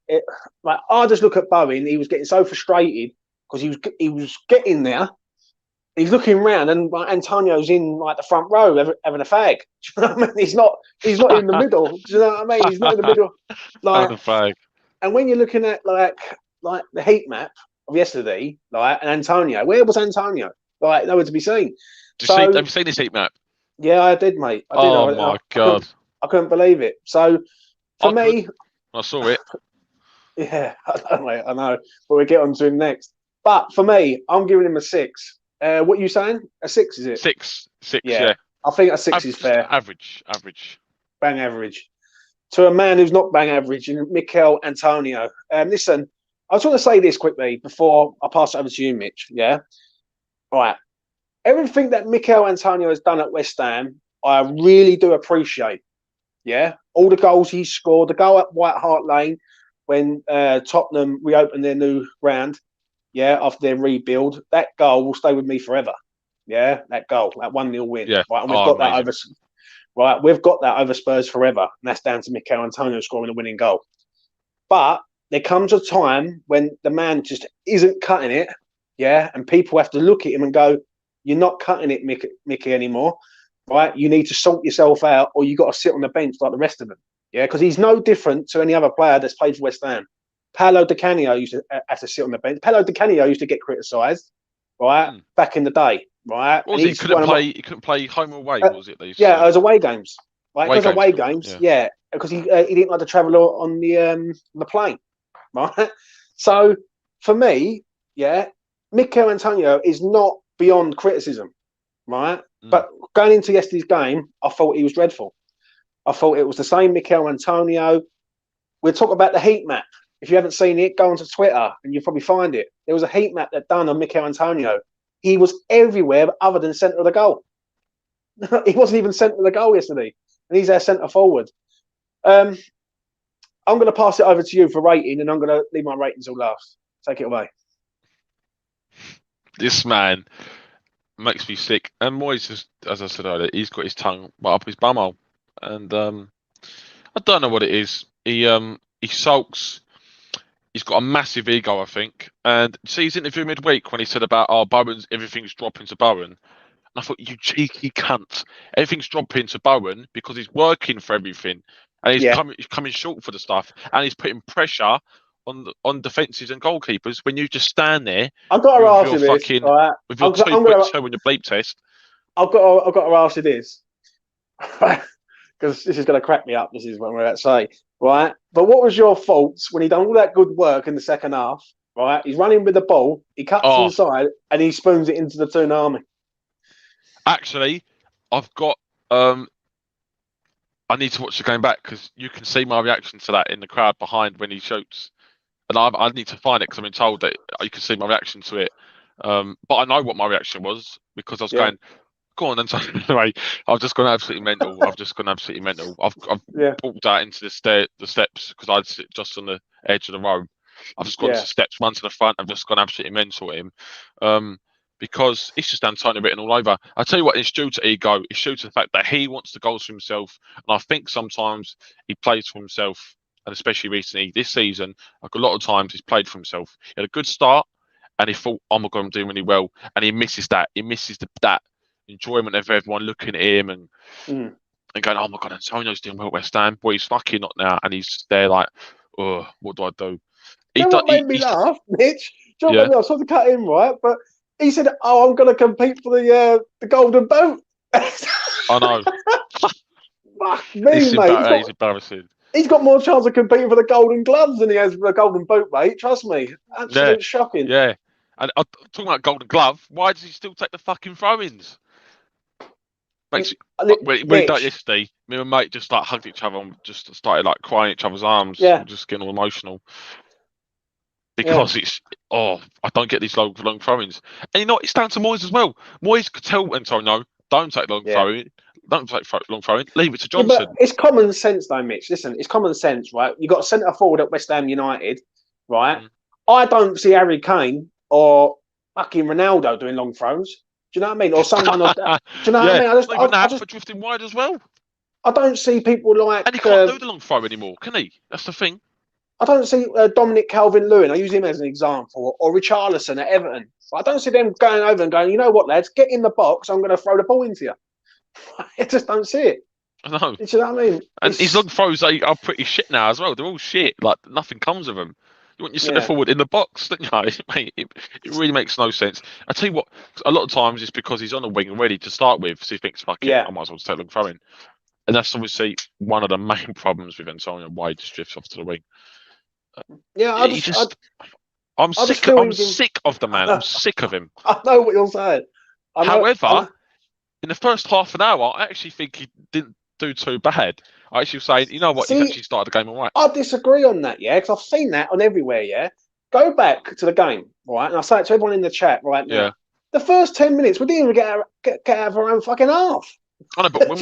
I just look at Bowen. He was getting so frustrated because he was getting there. He's looking around, and Antonio's in like the front row having a fag. Do you know what I mean? He's not in the middle. Do you know what I mean? He's not in the middle. Like, having a fag. And when you're looking at like the heat map, of yesterday, like, and Antonio, where was Antonio? Like, nowhere to be seen. Have So you seen this heat map? yeah, I did, mate. I did. Oh my God. I couldn't believe it. So for me, I saw it. yeah, I know, mate. I know. But we'll get on to him next. But for me, I'm giving him a 6. What are you saying? A 6, is it? 6, yeah. I think a 6 is fair. Average. Bang average. To a man who's not bang average, Mikel Antonio. Listen, I just want to say this quickly before I pass it over to you, Mitch. Yeah? Right. Everything that Mikel Antonio has done at West Ham, I really do appreciate. Yeah? All the goals he scored, the goal at White Hart Lane when Tottenham reopened their new ground, yeah, after their rebuild, that goal will stay with me forever. Yeah, that goal, that 1-0 win. Yeah. Right, and we've got amazing. that over. Right, we've got that over Spurs forever, and that's down to Mikel Antonio scoring the winning goal. But there comes a time when the man just isn't cutting it, yeah, and people have to look at him and go, "You're not cutting it, Mickey, anymore, right? You need to sort yourself out, or you got to sit on the bench like the rest of them." Yeah, because he's no different to any other player that's played for West Ham. Paolo Di Canio used to have to sit on the bench. Paolo Di Canio used to get criticised, right, back in the day, right? What was he couldn't play home or away, was it? Yeah, it was away games, right? Because away games, yeah, because he didn't like to travel on the plane, right? So for me, yeah, Mikel Antonio is not beyond criticism, right? But going into yesterday's game, I thought he was dreadful. I thought it was the same Mikel Antonio. We'll talk about the heat map. If you haven't seen it, go onto Twitter and you'll probably find it. There was a heat map that done on Mikel Antonio. He was everywhere other than centre of the goal. He wasn't even centre of the goal yesterday, and he's our centre forward. I'm going to pass it over to you for rating, and I'm going to leave my ratings all last. Take it away. This man makes me sick. And Moyes, as I said earlier, he's got his tongue right up his bumhole, and I don't know what it is. He sulks. He's got a massive ego, I think. And see his interview midweek when he said about, Bowen's, everything's dropping to Bowen. And I thought, you cheeky cunt. Everything's dropping to Bowen because he's working for everything. And he's coming short for the stuff. And he's putting pressure on defences and goalkeepers when you just stand there. I've got to ask you this, right? With your 2.2 on your bleep test. I've got to ask you this. Because this is going to crack me up. This is what I'm about to say, right? But what was your thoughts when he done all that good work in the second half, right? He's running with the ball, he cuts inside, and he spoons it into the tsunami. Actually, I've got. I need to watch the game back because you can see my reaction to that in the crowd behind when he shoots, and I need to find it because I've been told that you can see my reaction to it. But I know what my reaction was because I was going. Go on, then. So anyway, I've just gone absolutely mental. I've walked out into the steps because I'd sit just on the edge of the row. I've just gone to the steps, run to the front. I've just gone absolutely mental at him because it's just Antonio written all over. I tell you what, it's due to ego. It's due to the fact that he wants the goals for himself, and I think sometimes he plays for himself, and especially recently this season, like a lot of times he's played for himself. He had a good start, and he thought, "Oh my God, I'm doing really well," and he misses that. He misses that enjoyment of everyone looking at him and going, "Oh my God, Antonio's doing well at West Ham. Boy, he's fucking not now." And he's there like, "Oh, what do I do?" What made me laugh, Mitch? I was trying to cut him, right? But he said, "Oh, I'm going to compete for the Golden Boot." I know. Fuck me, mate. He's embarrassing. He's got more chance of competing for the Golden Gloves than he has for the Golden Boot, mate. Trust me. Absolute shocking. Yeah. And talking about Golden Glove, why does he still take the fucking throw-ins? We done it yesterday. Me and my mate just like hugged each other and just started like crying each other's arms. Yeah. Just getting all emotional. Because I don't get these long throw-ins. And you know what? It's down to Moyes as well. Moyes could tell Antonio, don't take long throw-in. Don't take long throw-in. Leave it to Johnson. But it's common sense though, Mitch. Listen, it's common sense, right? You got a centre forward at West Ham United, right? I don't see Harry Kane or fucking Ronaldo doing long throws. Do you know what I mean? Or someone. Do you know what I mean? I just drifting wide as well. I don't see people like. And he can't do the long throw anymore, can he? That's the thing. I don't see Dominic Calvert-Lewin. I use him as an example, or Richarlison at Everton. I don't see them going over and going, "You know what, lads? Get in the box. I'm going to throw the ball into you." I just don't see it. I know. Do you know what I mean? And his long throws are pretty shit now as well. They're all shit. Like nothing comes of them. You want your centre forward in the box, don't you? Mate, it really makes no sense. I tell you what, a lot of times it's because he's on the wing ready to start with, so he thinks, fuck it, I might as well just take a long throw in. And that's obviously one of the main problems with Antonio, why he just drifts off to the wing. I'm sick of the man. I'm sick of him. I know what you're saying. However, in the first half an hour, I actually think he didn't do too bad. I actually was saying, you know what, he's actually started the game all right. I disagree on that, because I've seen that on everywhere, Go back to the game, right? And I say it to everyone in the chat right now. Yeah. The first 10 minutes, we didn't even get out of our own fucking half. I know, but when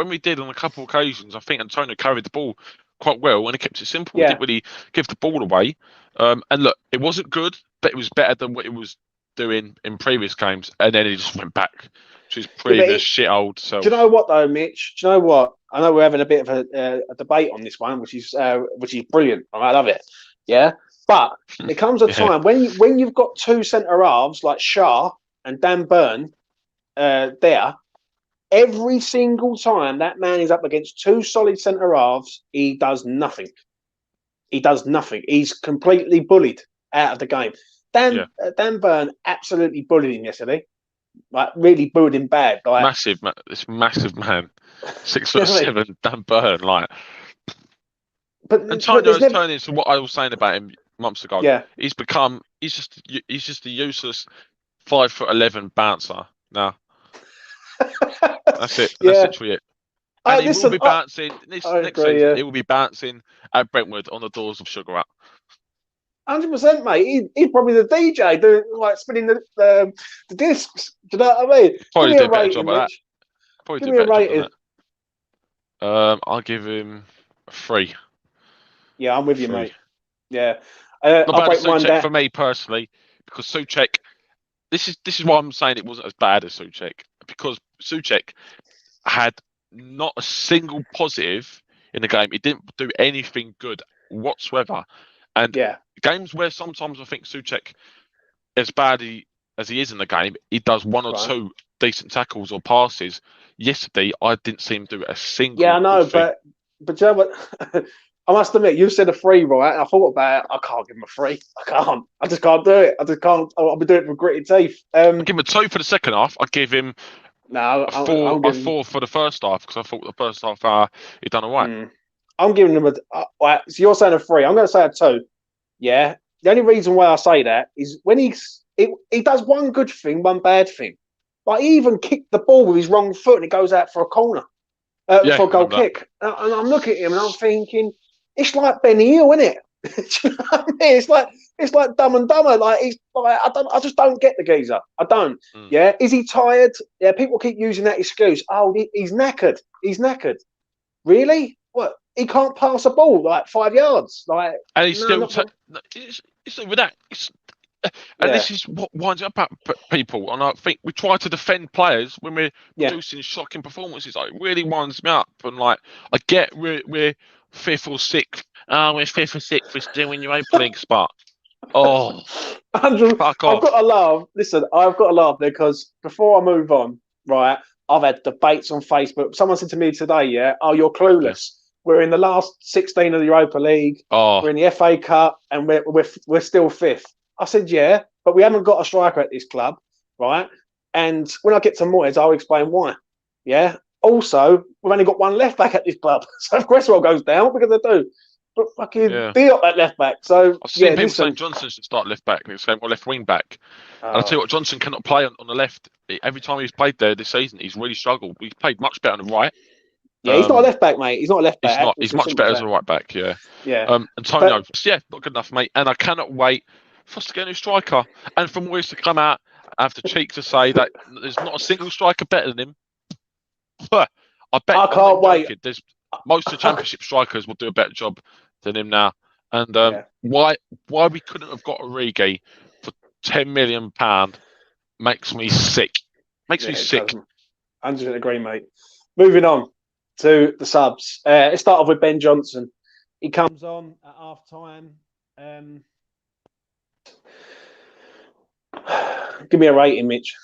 we did on a couple of occasions, I think Antonio carried the ball quite well and he kept it simple. He didn't really give the ball away. And look, it wasn't good, but it was better than what it was doing in previous games. And then he just went back to his previous shit old self. Do you know what though, Mitch? Do you know what? I know we're having a bit of a debate on this one, which is brilliant. I love it. Yeah, but there comes a time when you've got two centre halves like Shah and Dan Burn there. Every single time that man is up against two solid centre halves, he does nothing. He's completely bullied out of the game. Dan Burn absolutely bullied him yesterday. Like really bullied him bad. Like this massive man, 6'7", Dan Burn. Like, Antonio's turned into what I was saying about him months ago. Yeah, he's just a useless 5'11" bouncer now. That's it. That's it for you. And he will be bouncing next season. He will be bouncing at Brentwood on the doors of Sugar Up. 100%, mate. He's probably the DJ doing spinning the discs. Do you know what I mean? Probably do a better job at that. Probably do a better job at that. I'll give him a 3. Yeah, I'm with you, mate. Yeah. Not bad as Souček for me personally, because Souček. This is why I'm saying it wasn't as bad as Souček, because Souček had not a single positive in the game. He didn't do anything good whatsoever. And games where sometimes I think Souček, as bad as he is in the game, he does one or two decent tackles or passes. Yesterday, I didn't see him do a single. Yeah, I know, but you know what? I must admit, you said a 3, right? I thought about it. I can't give him a 3. I can't. I just can't do it. I just can't. I'll be doing it for gritted teeth. I'll give him a 2 for the second half. I'll give him a 4 for the first half, because I thought the first half he done all right. I'm giving him so you're saying a 3. I'm going to say a 2. Yeah. The only reason why I say that is when he does one good thing, one bad thing. Like he even kicked the ball with his wrong foot and it goes out for a corner, for a goal kick. And I'm looking at him and I'm thinking, it's like Benny Hill, isn't it? Do you know what I mean? It's like Dumb and Dumber. Like I just don't get the geezer. I don't. Yeah. Is he tired? Yeah. People keep using that excuse. Oh, he's knackered. He's knackered. Really? What? He can't pass a ball like 5 yards. Like, and he's still. It's over that. This is what winds up at people. And I think we try to defend players when we're producing shocking performances. Like, it really winds me up. And like, I get we're 5th or 6th. Oh, we're 5th or 6th. We're still in Europa League spot. Oh, fuck off. I've got to laugh. Listen, I've got to laugh because before I move on, right, I've had debates on Facebook. Someone said to me today, you're clueless. We're in the last 16 of the Europa League. We're in the FA Cup and we're still 5th. I said, yeah, but we haven't got a striker at this club, right? And when I get to Moyes, I'll explain why. Yeah. Also, we've only got one left back at this club. So if Cresswell goes down, what are we going to do? But fucking Diop at left back. So I've seen people saying Johnson should start left back. They're saying, well, left wing back. And I tell you what, Johnson cannot play on the left. Every time he's played there this season, he's really struggled. He's played much better on the right. Yeah, he's not a left back, mate. He's not a left back. He's much better as a right back. Yeah. Antonio, not good enough, mate. And I cannot wait for us to get a new striker, and for Moyes to come out and have the cheek to say that there's not a single striker better than him. I bet I can't wait. There's most of the Championship strikers will do a better job than him now. And why we couldn't have got Origi for £10 million makes me sick. Makes me sick. 100% agree, mate. Moving on to the subs. Let's start off with Ben Johnson. He comes on at half time. Give me a rating, Mitch.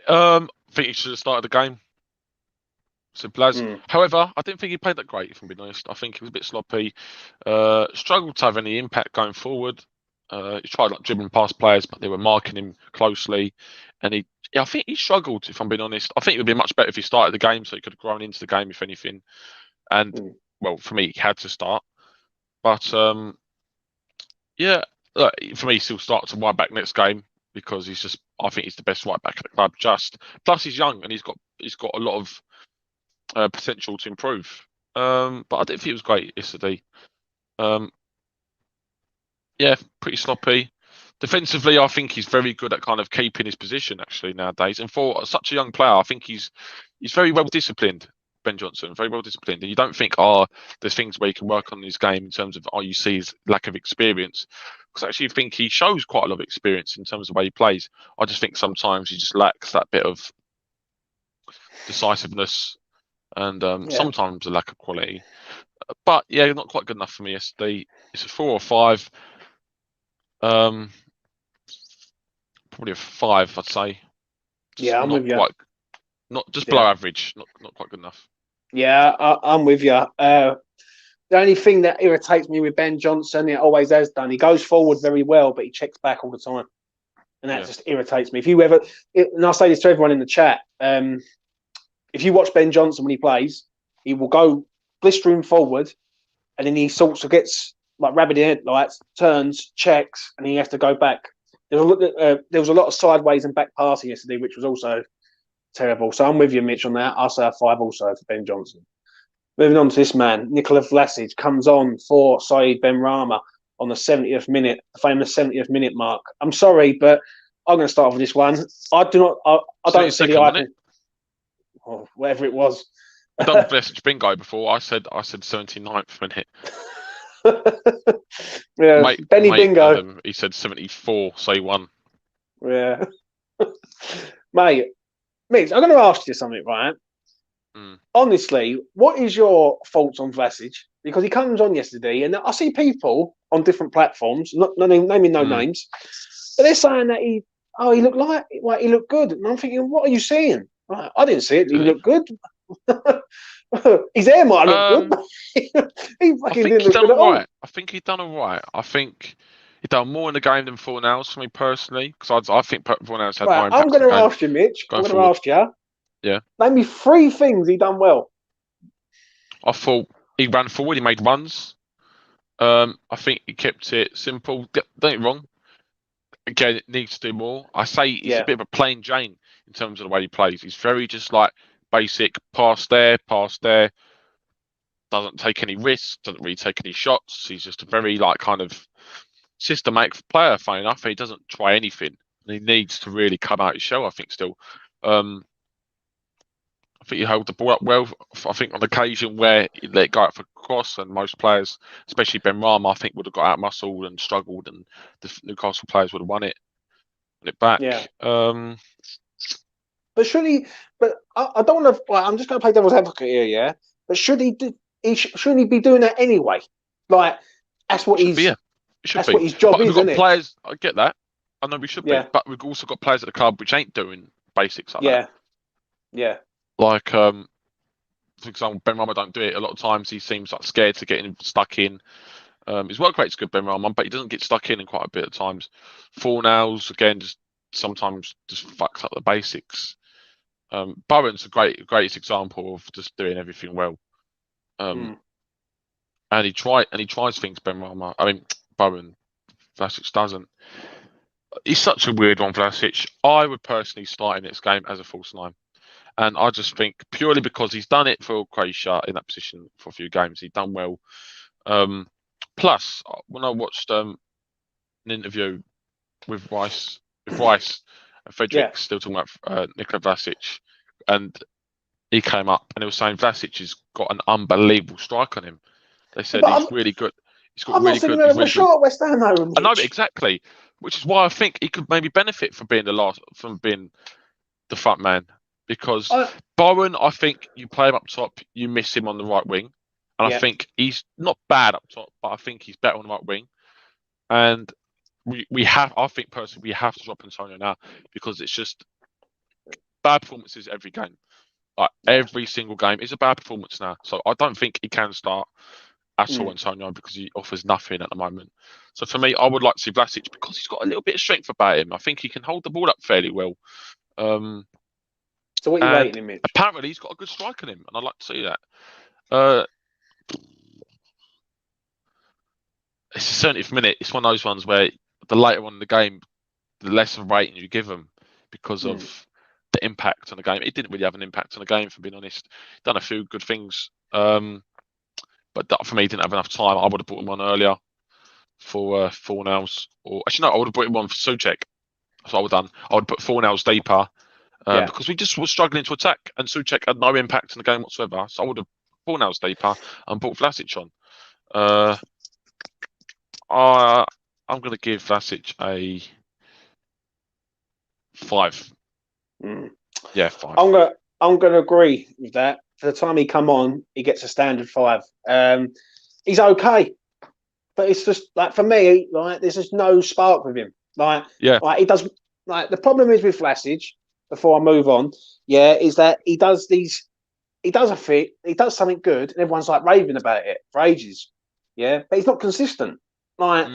I think he should have started the game. Simple as. Mm. However, I didn't think he played that great, if I'm being honest. I think he was a bit sloppy. Struggled to have any impact going forward. He tried like dribbling past players, but they were marking him closely. And I think he struggled, if I'm being honest. I think it would be much better if he started the game, so he could have grown into the game, if anything. And well, for me, he had to start. But yeah, for me, he still starts a right back next game because I think he's the best right back at the club. Plus he's young and he's got a lot of potential to improve. But I didn't think he was great yesterday. Yeah, pretty sloppy. Defensively, I think he's very good at kind of keeping his position actually nowadays. And for such a young player, I think he's very well disciplined. Ben Johnson, very well disciplined. And you don't think, there's things where he can work on his game in terms of, you see his lack of experience. Because I actually think he shows quite a lot of experience in terms of the way he plays. I just think sometimes he just lacks that bit of decisiveness and sometimes a lack of quality. But yeah, not quite good enough for me yesterday. It's a 4 or 5. Probably a 5, I'd say. Yeah, I'm with you. Not just below average. Not quite good enough. Yeah, I'm with you. The only thing that irritates me with Ben Johnson, it always has done, he goes forward very well, but he checks back all the time. And that just irritates me. If you ever, and I'll say this to everyone in the chat, if you watch Ben Johnson when he plays, he will go blistering forward and then he sort of gets like rabbit in headlights, turns, checks, and he has to go back. There was a lot of sideways and back passing yesterday, which was also terrible. So I'm with you, Mitch, on that. I'll say a 5 also for Ben Johnson. Moving on to this man, Nikola Vlasic comes on for Syed Benrama on the 70th minute, the famous 70th minute mark. I'm sorry, but I'm going to start with this one. I don't see the icon. Or whatever it was. I've done Vlasic bingo before. I said 79th minute. Yeah, Benny bingo. Adam, he said 74, so he won. Yeah. Mate, Mitch, I'm going to ask you something, right? Honestly, what is your thoughts on Vlasic? Because he comes on yesterday, and I see people on different platforms, naming no names, but they're saying that he looked good, and I'm thinking, what are you seeing? Right, I didn't see it. He looked good. His hair might look good. He fucking didn't look good at all. I think he'd done all right. I think he done more in the game than Fornals for me personally, because I think Fornals had more impact. I'm going to ask you, Mitch. I'm going to ask you. Yeah. Name me 3 things he done well. I thought he ran forward. He made runs. I think he kept it simple. Don't get me wrong. Again, it needs to do more. I say he's a bit of a plain Jane in terms of the way he plays. He's very just like basic, pass there. Doesn't take any risks. Doesn't really take any shots. He's just a very like kind of systematic player. Funny enough, he doesn't try anything. And he needs to really come out his shell. I think still. I think he held the ball up well. I think on occasion where he let it go out for cross, and most players, especially Benrama, I think would have got out muscled and struggled, and the Newcastle players would have won it back. Yeah. But should he? But I don't want to. Like, I'm just going to play devil's advocate here, yeah. But shouldn't he be doing that anyway? Like that's what he's. What his job is, isn't it? Players, I get that. I know we should be, but we've also got players at the club which ain't doing basics like that. Yeah. Like, for example, Benrama don't do it. A lot of times he seems like scared to get stuck in. His work rate's good, Benrama, but he doesn't get stuck in quite a bit of times. Fornals, again, just sometimes just fucks up the basics. Bowen's a greatest example of just doing everything well. And he tries things, Benrama. I mean, Bowen, Vlasic doesn't. He's such a weird one, Vlasic. I would personally start in this game as a false 9. And I just think purely because he's done it for Croatia in that position for a few games, he's done well. Plus, when I watched an interview with Rice and Fredericks, still talking about Nikola Vlasic, and he came up and he was saying Vlasic has got an unbelievable strike on him. They said he's really good. He's got really good. I'm not sure at West Ham though. I know exactly, which is why I think he could maybe benefit from being the front man. Because Bowen, I think you play him up top, you miss him on the right wing. And I think he's not bad up top, but I think he's better on the right wing. And I think personally, we have to drop Antonio now because it's just bad performances every game. Like every single game is a bad performance now. So I don't think he can start at all, Mm. Antonio, because he offers nothing at the moment. So for me, I would like to see Vlasic because he's got a little bit of strength about him. I think he can hold the ball up fairly well. So what are you And rating him, Mitch? apparently he's got a good strike on him, and I'd like to see that. Uh, it's the 70th minute. It's one of those ones where the later on in the game, the less of a rating you give him because of the impact on the game. It didn't really have an impact on the game, for being honest. Done a few good things, but that, for me, he didn't have enough time. I would have brought him on earlier for 4-0s, or actually no, I would have brought him on for Souček. That's what I would have done. I would put 4-0s deeper because we just were struggling to attack, and Souček had no impact on the game whatsoever. So I would have 4-0s deeper and brought Vlasic on. I'm going to give Vlasic a 5. Yeah, 5. I'm gonna agree with that. For the time he come on, he gets a standard 5. He's okay, but it's just like for me, like there's just no spark with him. Like he does. Like the problem is with Vlasic. Before I move on, is that he does something good, and everyone's like raving about it for ages. Yeah, but he's not consistent. Like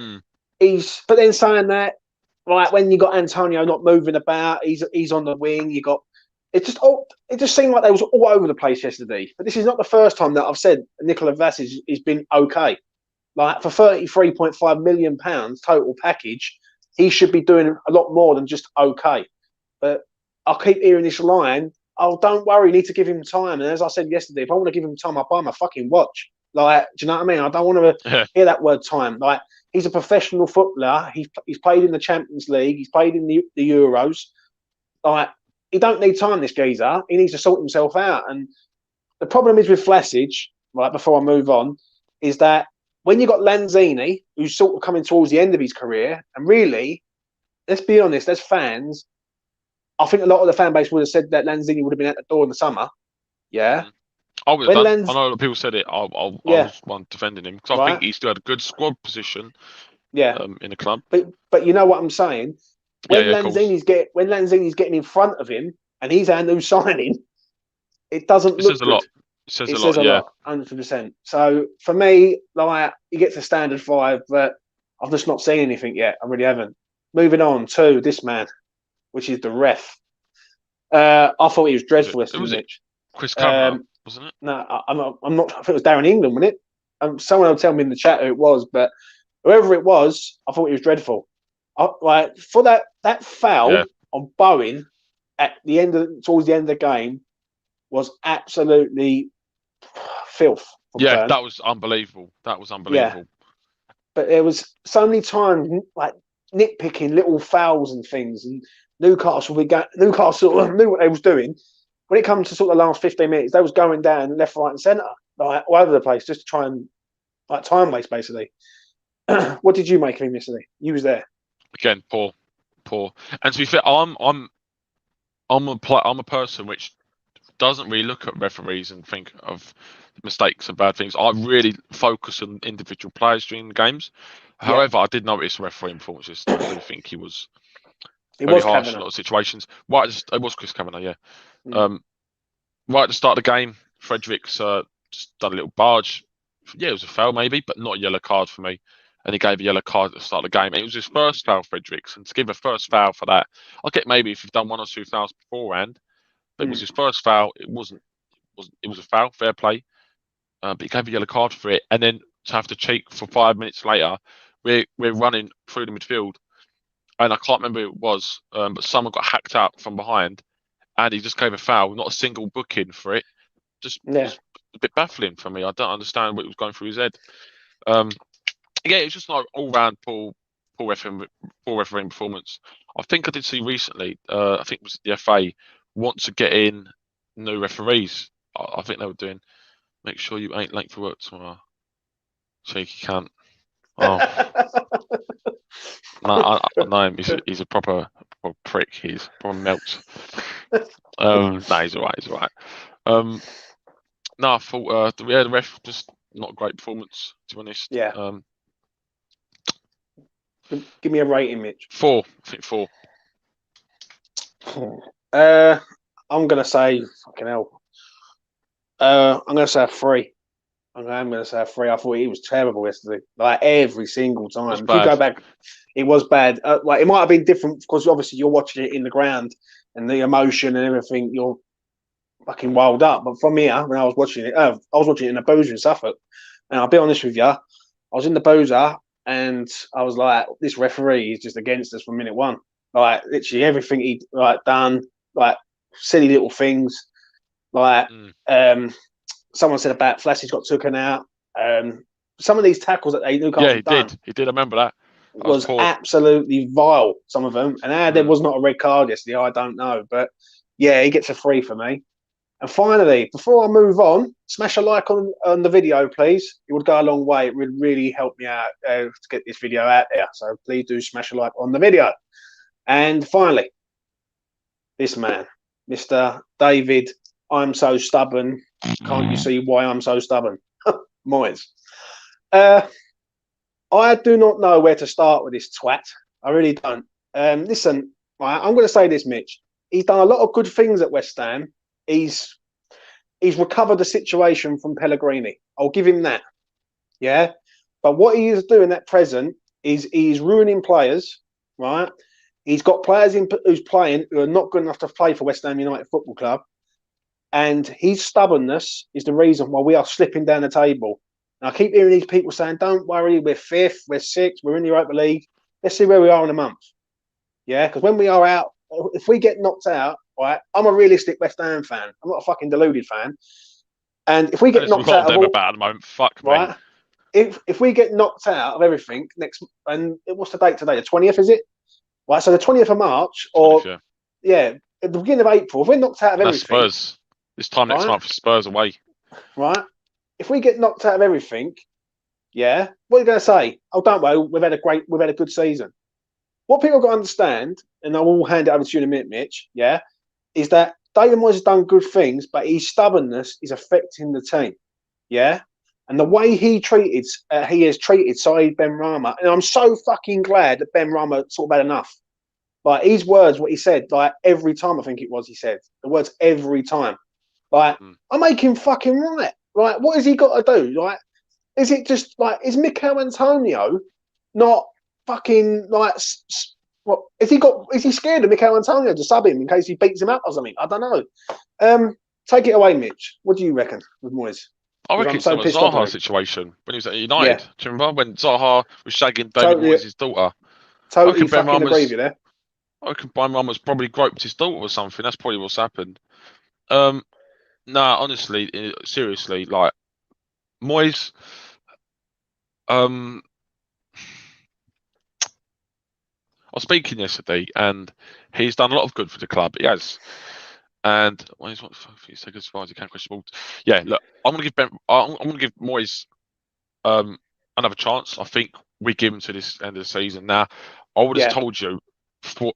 but then saying that, like when you got Antonio not moving about, he's on the wing. It just seemed like they was all over the place yesterday. But this is not the first time that I've said Nikola Vlasic has been okay. Like for £33.5 million total package, he should be doing a lot more than just okay. But I keep hearing this line, oh, don't worry, you need to give him time. And as I said yesterday, if I want to give him time, I'll buy him a fucking watch. Like, do you know what I mean? I don't want to hear that word time. Like, he's a professional footballer. He's played in the Champions League. He's played in the Euros. Like, he don't need time, this geezer. He needs to sort himself out. And the problem is with Vlasic, right, before I move on, is that when you got Lanzini, who's sort of coming towards the end of his career, and really, let's be honest, as fans, I think a lot of the fan base would have said that Lanzini would have been at the door in the summer. Yeah. I would have done. I know that people said it. I was one defending him because I think he still had a good squad position. In the club. But you know what I'm saying? When Lanzini's getting in front of him and he's our new signing, it doesn't look good. It says a lot, 100%. So for me, like he gets a standard 5, but I've just not seen anything yet. I really haven't. Moving on to this man, which is the ref. I thought he was dreadful. Was it Chris Cameron, wasn't it? No, I'm not. I think it was Darren England, wasn't it? Someone will tell me in the chat who it was, but whoever it was, I thought he was dreadful. Like for that foul on Bowen towards the end of the game was absolutely filth. Yeah, that was unbelievable. Yeah. But there was so many times like nitpicking little fouls and things, and Newcastle knew what they was doing. When it comes to sort of the last 15 minutes, they was going down left, right, and centre, like all over the place, just to try and like time waste, basically. What did you make of him yesterday? You was there. Again, poor. And to be fair, I'm a person which doesn't really look at referees and think of mistakes and bad things. I really focus on individual players during the games. However, I did notice referee performances. I do think he was very harsh in a lot of situations. It was Chris Kavanagh, yeah. Right at the start of the game, Fredericks just done a little barge. Yeah, it was a foul maybe, but not a yellow card for me. And he gave a yellow card at the start of the game. And it was his first foul, Fredericks. And to give a first foul for that, I'll get maybe if you've done 1 or 2 fouls beforehand, but it was his first foul. It was a foul, fair play. But he gave a yellow card for it. And then to have to cheat for 5 minutes later, we're running through the midfield. And I can't remember who it was, but someone got hacked out from behind. And he just gave a foul, not a single booking for it. Just was a bit baffling for me. I don't understand what was going through his head. Yeah, it was just like all-round poor refereeing performance. I think I did see recently, I think it was the FA, want to get in new referees. I think they were doing, make sure you ain't late for work tomorrow. Cheeky cunt. Oh. No, I know him. He's a proper prick. He's a proper melt. No, he's all right. No, I thought the ref just not a great performance, to be honest. Yeah. Give me a rating, Mitch. 4. I think 4. I'm gonna say fucking hell. I'm going to say a 3. I'm going to say a 3. I thought he was terrible yesterday. Like every single time. was If you bad. go back, it was bad. Like it might have been different because obviously you're watching it in the ground and the emotion and everything. You're fucking wild up. But from here, when I was watching it, I was watching it in a boozer in Suffolk. And I'll be honest with you, I was in the boozer and I was like, this referee is just against us from minute one. Like literally everything he like done, like silly little things. Like someone said about Flassie's got taken out. Some of these tackles that Newcastle done. He did. I remember that. Was absolutely vile, some of them. And there was not a red card yesterday, I don't know. But yeah, he gets a 3 for me. And finally, before I move on, smash a like on the video, please. It would go a long way. It would really help me out to get this video out there. So please do smash a like on the video. And finally, this man, Mr. David, I'm so stubborn. Can't you see why I'm so stubborn? Moyes. I do not know where to start with this twat. I really don't. Listen, I'm going to say this, Mitch. He's done a lot of good things at West Ham. He's recovered the situation from Pellegrini. I'll give him that. Yeah. But what he is doing at present is he's ruining players, right? He's got players who's playing who are not good enough to play for West Ham United Football Club. And his stubbornness is the reason why we are slipping down the table. And I keep hearing these people saying, don't worry, we're 5th, we're 6th, we're in the Europa League. Let's see where we are in a month. Yeah, because when we are out, if we get knocked out, right, I'm a realistic West Ham fan. I'm not a fucking deluded fan. And if we get knocked out of all, about at the moment, fuck right, me. If we get knocked out of everything next, and what's the date today? The 20th, is it? Right, so the 20th of March, or 20th, yeah, at the beginning of April, if we're knocked out of everything. Spurs. This time next month, Spurs away. Right. If we get knocked out of everything, yeah, what are you going to say? Oh, don't worry, we've had a good season. What people got to understand, and I will hand it over to you in a minute, Mitch, yeah, is that David Moyes has done good things, but his stubbornness is affecting the team, yeah? And the way he has treated Syed Benrama, and I'm so fucking glad that Benrama sort of had enough. Like, his words, what he said, like, every time I think it was, he said, the words every time. Like, I make him fucking right. Like, what has he got to do? Like, is it just, like, is Mikel Antonio not fucking, like, what is he scared of Mikel Antonio to sub him in case he beats him up or something? I don't know. Take it away, Mitch. What do you reckon with Moyes? I reckon it's the Zaha situation when he was at United. Yeah. Do you remember when Zaha was shagging David Moyes' daughter? Totally fucking agree with you there. I reckon Benrama's probably groped his daughter or something. That's probably what's happened. Honestly, seriously, like Moyes, I was speaking yesterday, and he's done a lot of good for the club. He has, and he's what he's taken as far as he can. Yeah, look, I'm gonna give Moyes another chance. I think we give him to this end of the season. Now, I would have told you 4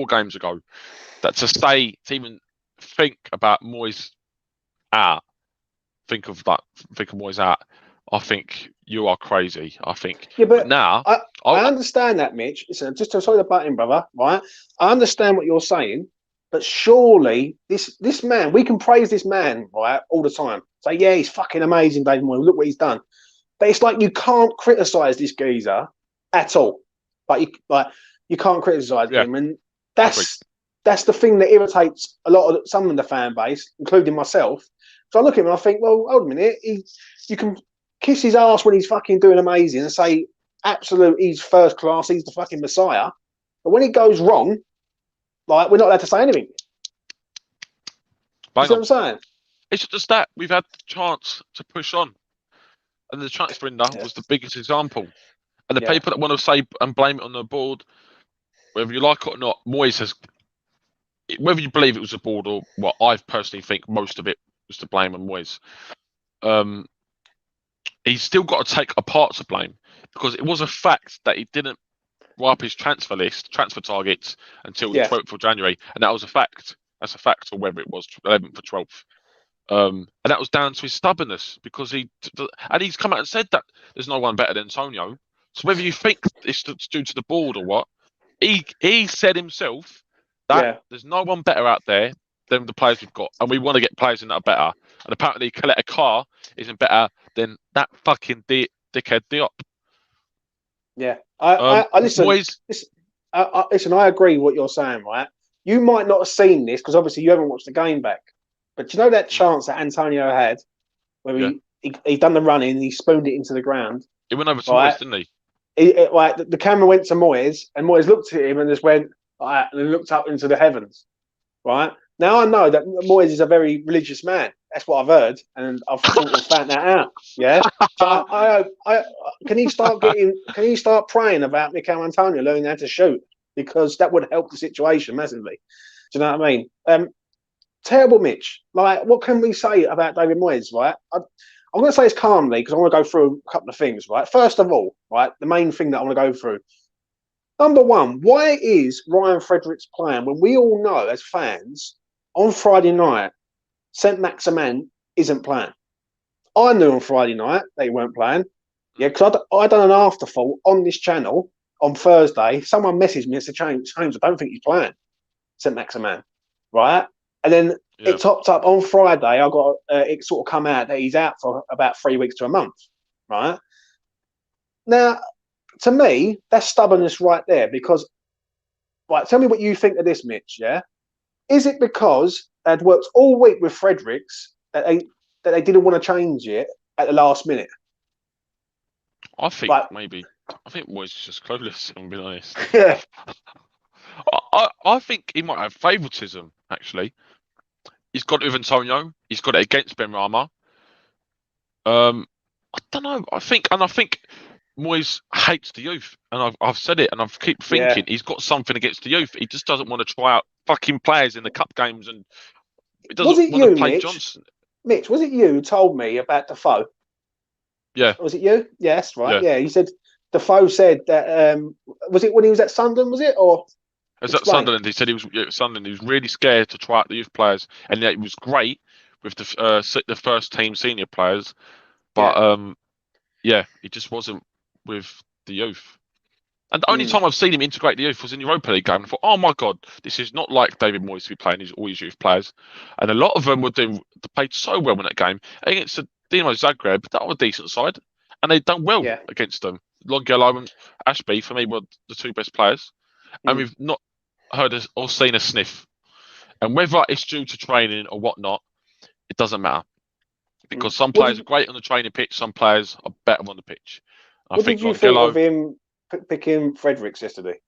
games ago that to even think about Moyes out, think of Moyes out. I think you are crazy. I think. Yeah, but now I understand that, Mitch. Listen, just to sorry the button, brother. Right? I understand what you're saying, but surely this man, we can praise this man, right, all the time. Say, yeah, he's fucking amazing, David Moyes. Look what he's done. But it's like you can't criticize this geezer at all. You can't criticize him, and that's the thing that irritates a lot of some of the fan base, including myself. So I look at him and I think, well, hold a minute. You can kiss his ass when he's fucking doing amazing and say, he's first class, he's the fucking messiah. But when it goes wrong, like, we're not allowed to say anything. You see what I'm saying? It's just that we've had the chance to push on. And the transfer window was the biggest example. And the people that want to say and blame it on the board, whether you like it or not, Moyes has, whether you believe it was the board or what, I personally think most of it was to blame on Moyes. He's still got to take a part to blame, because it was a fact that he didn't write up his transfer targets until the 12th of January, and that was a fact. That's a fact, or whether it was 11th or 12th. And that was down to his stubbornness, because he's come out and said that there's no one better than Antonio. So whether you think it's due to the board or what, he said himself that there's no one better out there than the players we've got, and we want to get players in that are better. And apparently, Coletta Carr isn't better than that fucking dickhead Diop. Yeah, I listen. Moyes, Listen, I agree with what you're saying, right? You might not have seen this because obviously you haven't watched the game back. But you know that chance that Antonio had where he done the running and he spooned it into the ground? He went over to right? Moyes, didn't he? Like the camera went to Moyes and Moyes looked at him and just went, and then looked up into the heavens, right? Now I know that Moyes is a very religious man. That's what I've heard, and I've sort of found that out. Yeah, so can he start praying about Mikel Antonio learning how to shoot, because that would help the situation massively. Do you know what I mean? Terrible Mitch. Like, what can we say about David Moyes? Right, I'm going to say this calmly because I want to go through a couple of things. Right, first of all, right, the main thing that I want to go through. Number one, why is Ryan Fredericks playing when we all know as fans on Friday night Saint-Maximin isn't playing? I knew on Friday night they weren't playing. Yeah, because I done an afterthought on this channel on Thursday. Someone messaged me and said, James, I don't think he's playing Saint-Maximin, right? And then it topped up on Friday. I got it sort of come out that he's out for about 3 weeks to a month, right? Now, to me, that's stubbornness right there. Because, right, tell me what you think of this, Mitch. Yeah, is it because they'd worked all week with Fredericks that they didn't want to change it at the last minute? I think maybe. I think Moyes is just clueless, I'm being honest. Yeah. I think he might have favouritism, actually. He's got it with Antonio. He's got it against Benrama. I don't know. I think Moyes hates the youth. And I've said it, and I keep thinking he's got something against the youth. He just doesn't want to try out fucking players in the cup games, and he doesn't want to play Mitch? Johnson. Mitch, was it you who told me about Defoe? Yeah. Was it you? Yes, right. Yeah, you said Defoe said that. Was it when he was at Sunderland? Was it or? It was at Sunderland. He said he was at Sunderland. He was really scared to try out the youth players, and it was great with the first team senior players, but he just wasn't with the youth. And the only time I've seen him integrate the youth was in the Europa League game. And I thought, oh my God, this is not like David Moyes to be playing all his youth players. And a lot of them played so well in that game against the Dinamo Zagreb. That was a decent side, and they'd done well against them. Longello and Ashby, for me, were the two best players, and we've not heard or seen a sniff. And whether it's due to training or whatnot, it doesn't matter, because some players are great on the training pitch, some players are better on the pitch. What did you think of him picking Fredericks yesterday?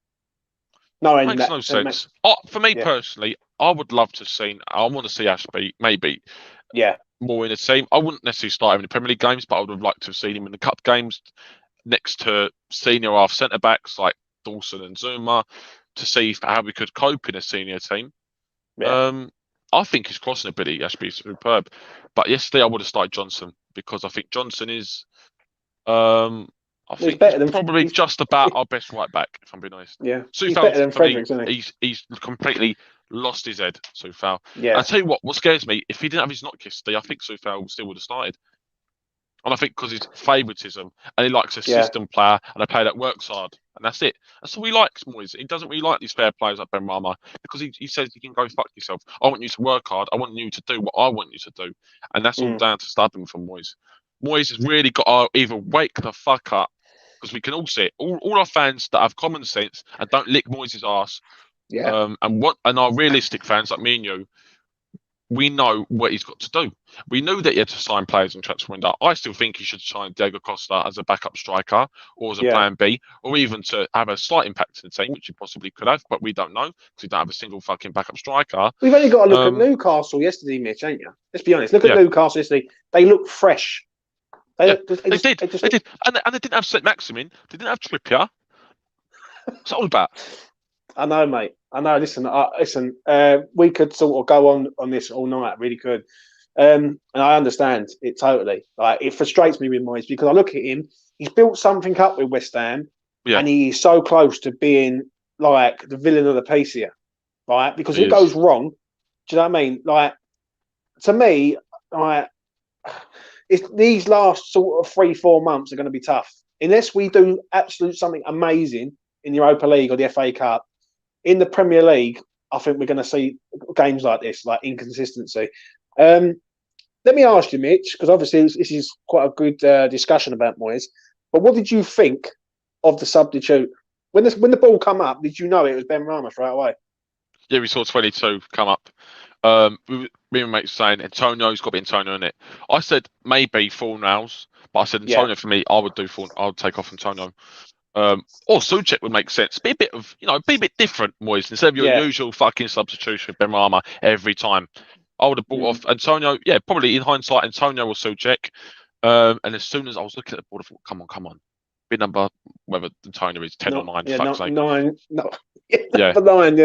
No, it makes no sense. For me personally, I would love to see. I want to see Ashby maybe more in the team. I wouldn't necessarily start him in the Premier League games, but I would have liked to have seen him in the cup games next to senior half centre backs like Dawson and Zuma, to see how we could cope in a senior team. I think his crossing ability Ashby is superb, but yesterday I would have started Johnson, because I think Johnson is. I think he's probably just about our best right back, if I'm being honest. Yeah, he's better than Fredericks, isn't he? He's completely lost his head, Soufal. Yeah. I tell you what scares me, if he didn't have his knock yesterday, I think Soufal still would have started. And I think because his favouritism, and he likes a system player and a player that works hard, and that's it. That's all he likes, Moyes. He doesn't really like these fair players like Benrama, because he says you can go fuck yourself. I want you to work hard. I want you to do what I want you to do, and that's all down to stubborn from Moyes. Moyes has really got to either wake the fuck up, because we can all see it. All our fans that have common sense and don't lick Moyes' arse, and our realistic fans like me and you, we know what he's got to do. We knew that he had to sign players in transfer window. I still think he should sign Diego Costa as a backup striker, or as a plan B, or even to have a slight impact in the team, which he possibly could have, but we don't know, because we don't have a single fucking backup striker. We've only got to look at Newcastle yesterday, Mitch, ain't you? Let's be honest. Look at Newcastle yesterday. They look fresh. They did. And they didn't have Saint-Maximin. They didn't have Trippier. What's it all about? I know, mate. I know. Listen, we could sort of go on this all night. Really could. And I understand it totally. Like, it frustrates me with Moyes, because I look at him. He's built something up with West Ham, and he's so close to being like the villain of the piece here, right? Because if it goes wrong, do you know what I mean? Like, to me, like, these last sort of 3-4 months are going to be tough unless we do something amazing in the Europa League or the FA Cup. In the Premier League, I think we're going to see games like this, like inconsistency. Let me ask you, Mitch, because obviously this is quite a good discussion about Moyes. But what did you think of the substitute when the ball come up? Did you know it was Benrama straight away? Yeah, we saw 22 come up. Me and mates saying Antonio's got to be Antonio in it. I said maybe Fornals, but I said Antonio for me. I would do I would take off Antonio. Or Souček would make sense. Be a bit of, be a bit different, Moyes. Instead of your usual fucking substitution, Benrama every time. I would have bought off Antonio. Yeah, probably in hindsight, Antonio or Souček. And as soon as I was looking at the board, I thought, come on. Big number, whether Antonio is 10 or 9, fuck's sake. 9. No. Yeah. Number 9,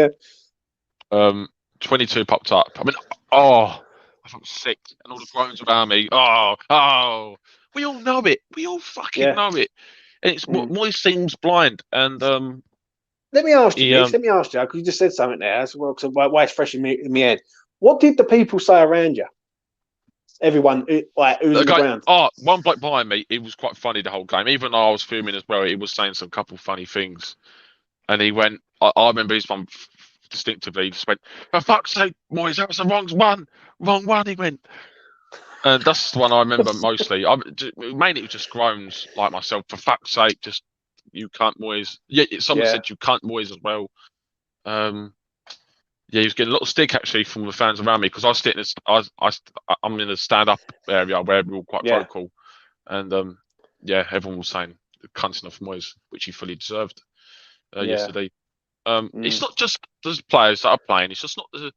yeah. 22 popped up. I mean, I felt sick. And all the groans around me. Oh. We all know it. We all fucking know it. And it's Moyes seems blind. And let me ask you, Mitch, because you just said something there. That's why it's fresh in my head. What did the people say around you? Everyone, like, who's on the ground? One bloke behind me, it was quite funny the whole game. Even though I was fuming as well, he was saying some couple funny things. And he went, I remember his one distinctively, he just went, for fuck's sake, Moyes, that was the wrong one, he went. And that's the one I remember mostly. Mainly it was just groans like myself, for fuck's sake, just, you can't Moyes. Yeah, someone said you can't Moyes as well. Yeah, he was getting a lot of stick actually from the fans around me because I was sitting. I'm in a stand-up area where we're all quite vocal, and everyone was saying cunting off Moyes, which he fully deserved yesterday. It's not just the players that are playing. It's just not the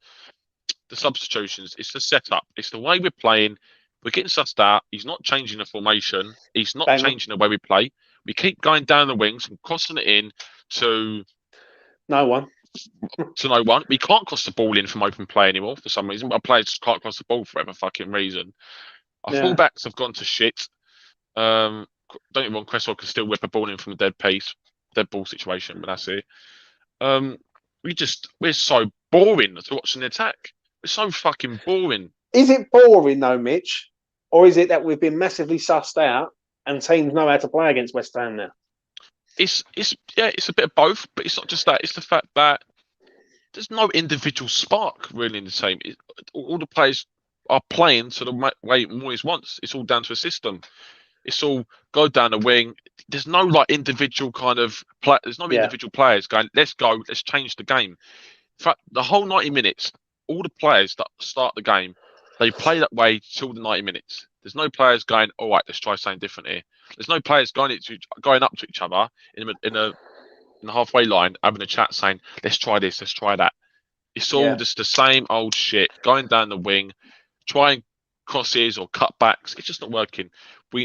substitutions. It's the setup. It's the way we're playing. We're getting sussed out. He's not changing the formation. He's not changing the way we play. We keep going down the wings and crossing it in to no one. We can't cross the ball in from open play anymore for some reason. Our players can't cross the ball for whatever fucking reason. Our fullbacks have gone to shit. Don't get me wrong, Cresswell can still whip a ball in from a dead ball situation, but that's it. We're so boring to watch an attack. We're so fucking boring. Is it boring though, Mitch? Or is it that we've been massively sussed out and teams know how to play against West Ham now? It's a bit of both, but it's not just that. It's the fact that there's no individual spark really in the team. All the players are playing to the way Moyes wants. It's all down to a system. It's all go down the wing. There's no individual kind of play. There's no individual players going, let's go, let's change the game. In fact, the whole 90 minutes, all the players that start the game, they play that way till the 90 minutes. There's no players going, all right, let's try something different here. There's no players going up to each other in the halfway line, having a chat, saying, let's try this, let's try that. It's all just the same old shit, going down the wing, trying crosses or cutbacks. It's just not working.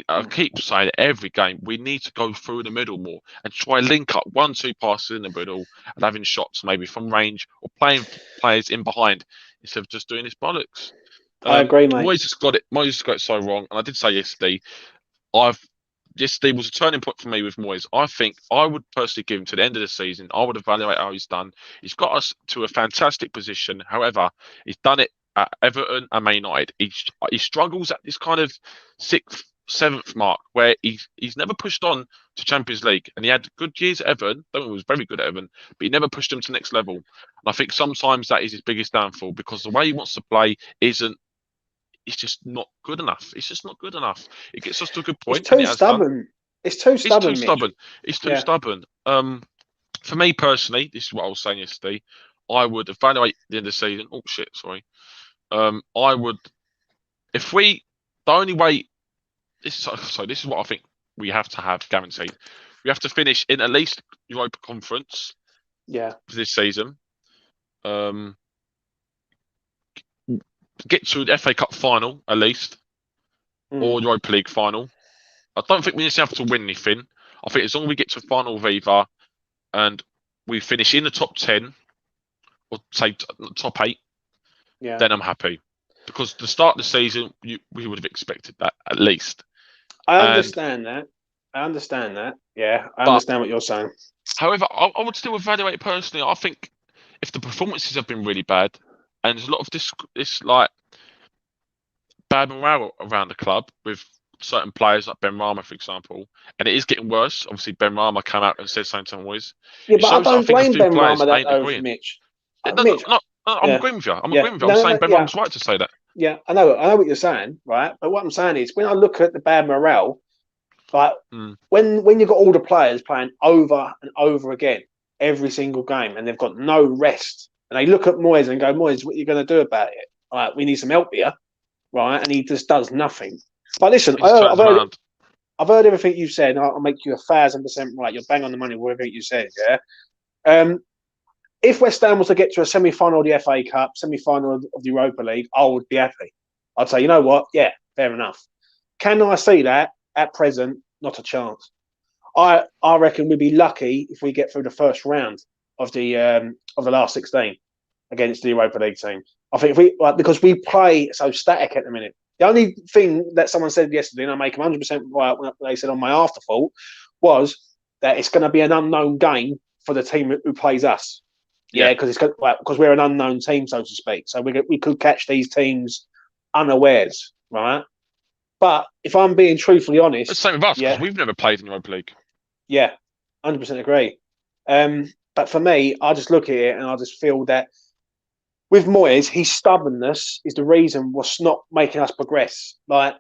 I keep saying every game, we need to go through the middle more and try link up 1-2 passes in the middle and having shots maybe from range or playing players in behind instead of just doing this bollocks. I agree, mate. Moyes has got it so wrong. And I did say yesterday, yesterday was a turning point for me with Moyes. I think I would personally give him to the end of the season. I would evaluate how he's done. He's got us to a fantastic position. However, he's done it at Everton and Man United. He struggles at this kind of 6th, 7th mark where he's never pushed on to Champions League. And he had good years at Everton. He was very good at Everton, but he never pushed him to the next level. And I think sometimes that is his biggest downfall because the way he wants to play it's just not good enough. It's just not good enough. It gets us to a good point. It's too stubborn. It's too stubborn. It's too stubborn. For me personally, this is what I was saying yesterday. I would evaluate the end of the season. Oh shit, sorry. I would, the only way. This is what I think we have to have guaranteed. We have to finish in at least Europa Conference. Yeah. For this season. Get to the FA Cup final at least, or Europa League final. I don't think we necessarily have to win anything. I think as long as we get to a final with Viva and we finish in the top 10 or say top 8, then I'm happy. Because the start of the season, we would have expected that at least. I understand that. Yeah, I understand what you're saying. However, I would still evaluate personally. I think if the performances have been really bad, and there's a lot of this bad morale around the club with certain players like Benrama, for example, and it is getting worse. Obviously, Benrama came out and said something to Moyes. Yeah, but I don't blame Benrama that though, Mitch. Mitch, I'm agreeing with you. I'm yeah. agreeing with you. I'm saying Benrama's right to say that. Yeah, I know what you're saying, right? But what I'm saying is, when I look at the bad morale, like when you've got all the players playing over and over again every single game, and they've got no rest, and they look at Moyes and go, Moyes, what are you going to do about it? Like, we need some help here, right? And he just does nothing. But listen, I've heard everything you've said. I'll make you 1,000% right. You're bang on the money with everything you said. Yeah. If West Ham was to get to a semi-final of the FA Cup, semi-final of the Europa League, I would be happy. I'd say, you know what? Yeah, fair enough. Can I see that at present? Not a chance. I reckon we'd be lucky if we get through the first round of the last 16 against the Europa League team. I think because we play so static at the minute. The only thing that someone said yesterday, and I make them 100% right when they said on my afterthought, was that it's going to be an unknown game for the team who plays us. Yeah, because we're an unknown team, so to speak. So we could catch these teams unawares, right? But if I'm being truthfully honest, it's the same with us because we've never played in the Europa League. Yeah, 100% agree. But for me, I just look at it and I just feel that with Moyes, his stubbornness is the reason what's not making us progress. Like,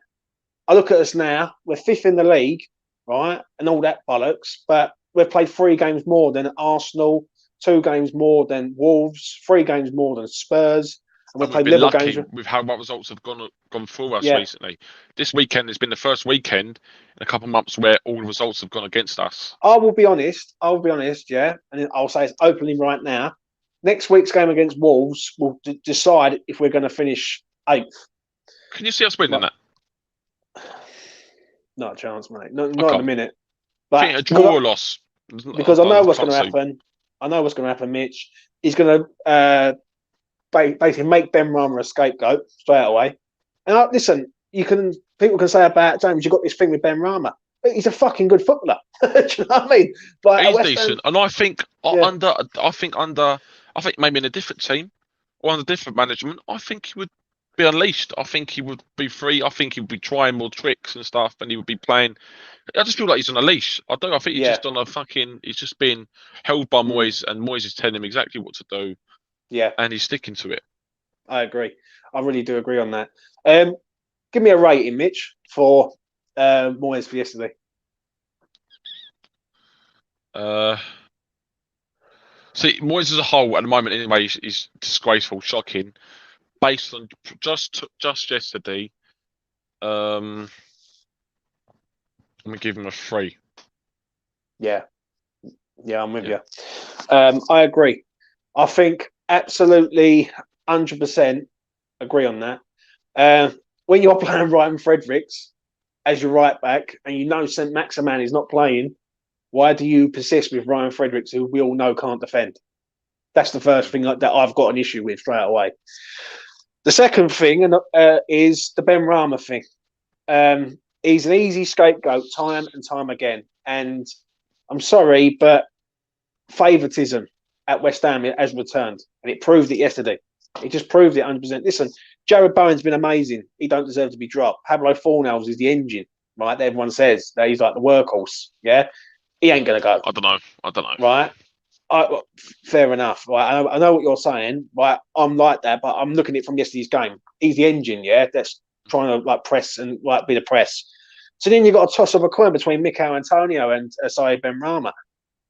I look at us now, we're 5th in the league, right, and all that bollocks. But we've played 3 games more than Arsenal. 2 games more than Wolves, 3 games more than Spurs, and we've played little games with how results have gone through us recently. This weekend has been the first weekend in a couple of months where all the results have gone against us. I will be honest, yeah, and I'll say it openly right now. Next week's game against Wolves will decide if we're going to finish 8th. Can you see us winning that? Not a chance, mate. Not in a minute. I think a draw or loss. Because I know what's going to happen. I know what's going to happen, Mitch. He's going to basically make Benrama a scapegoat straight away. And listen, people can say about James, you've got this thing with Benrama. He's a fucking good footballer. Do you know what I mean? Like, he's decent, and I think maybe in a different team or under different management, I think he would be unleashed. I think he would be free. I think he would be trying more tricks and stuff, and he would be playing. I just feel like he's on a leash. I don't. I think he's just on a fucking. He's just being held by Moyes, and Moyes is telling him exactly what to do. Yeah, and he's sticking to it. I agree. I really do agree on that. Give me a rating, Mitch, for Moyes for yesterday. See, Moyes as a whole at the moment, anyway, is disgraceful, shocking. Based on just yesterday, I'm gonna give him a 3. Yeah, I'm with you. I agree. I think absolutely 100% agree on that. When you're playing Ryan Fredericks as your right back, and you know St. Maximan is not playing, why do you persist with Ryan Fredericks, who we all know can't defend? That's the first thing that I've got an issue with straight away. The second thing is the Benrama thing. He's an easy scapegoat time and time again. And I'm sorry, but favouritism at West Ham has returned. And it proved it yesterday. It just proved it 100%. Listen, Jared Bowen's been amazing. He don't deserve to be dropped. Pablo Fornals is the engine, right? Everyone says that he's like the workhorse. Yeah, he ain't going to go. I don't know. Right? Fair enough. Right? I know what you're saying. Right? I'm like that, but I'm looking at it from yesterday's game. He's the engine, yeah, that's trying to press and be the press. So then you've got a toss of a coin between Mikel Antonio and Syed Benrama.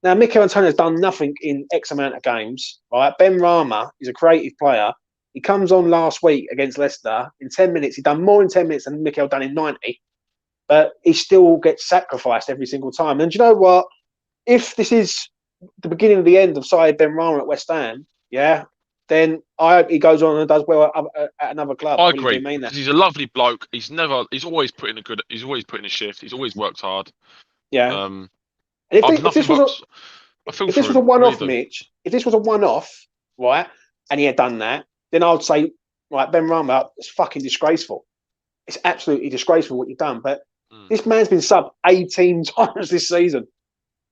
Now, Mikel Antonio's done nothing in X amount of games. Right? Benrama is a creative player. He comes on last week against Leicester. In 10 minutes, he done more in 10 minutes than Mikel done in 90. But he still gets sacrificed every single time. And do you know what? If this is the beginning of the end of Syed Benrama at West Ham, then I hope he goes on and does well at another club. I agree. Mean that. He's a lovely bloke. He's always putting a shift. He's always worked hard. Yeah. If this was a one-off, Mitch, if this was a one-off, right, and he had done that, then I would say, right, Benrama, it's fucking disgraceful. It's absolutely disgraceful what you've done. But this man's been subbed 18 times this season.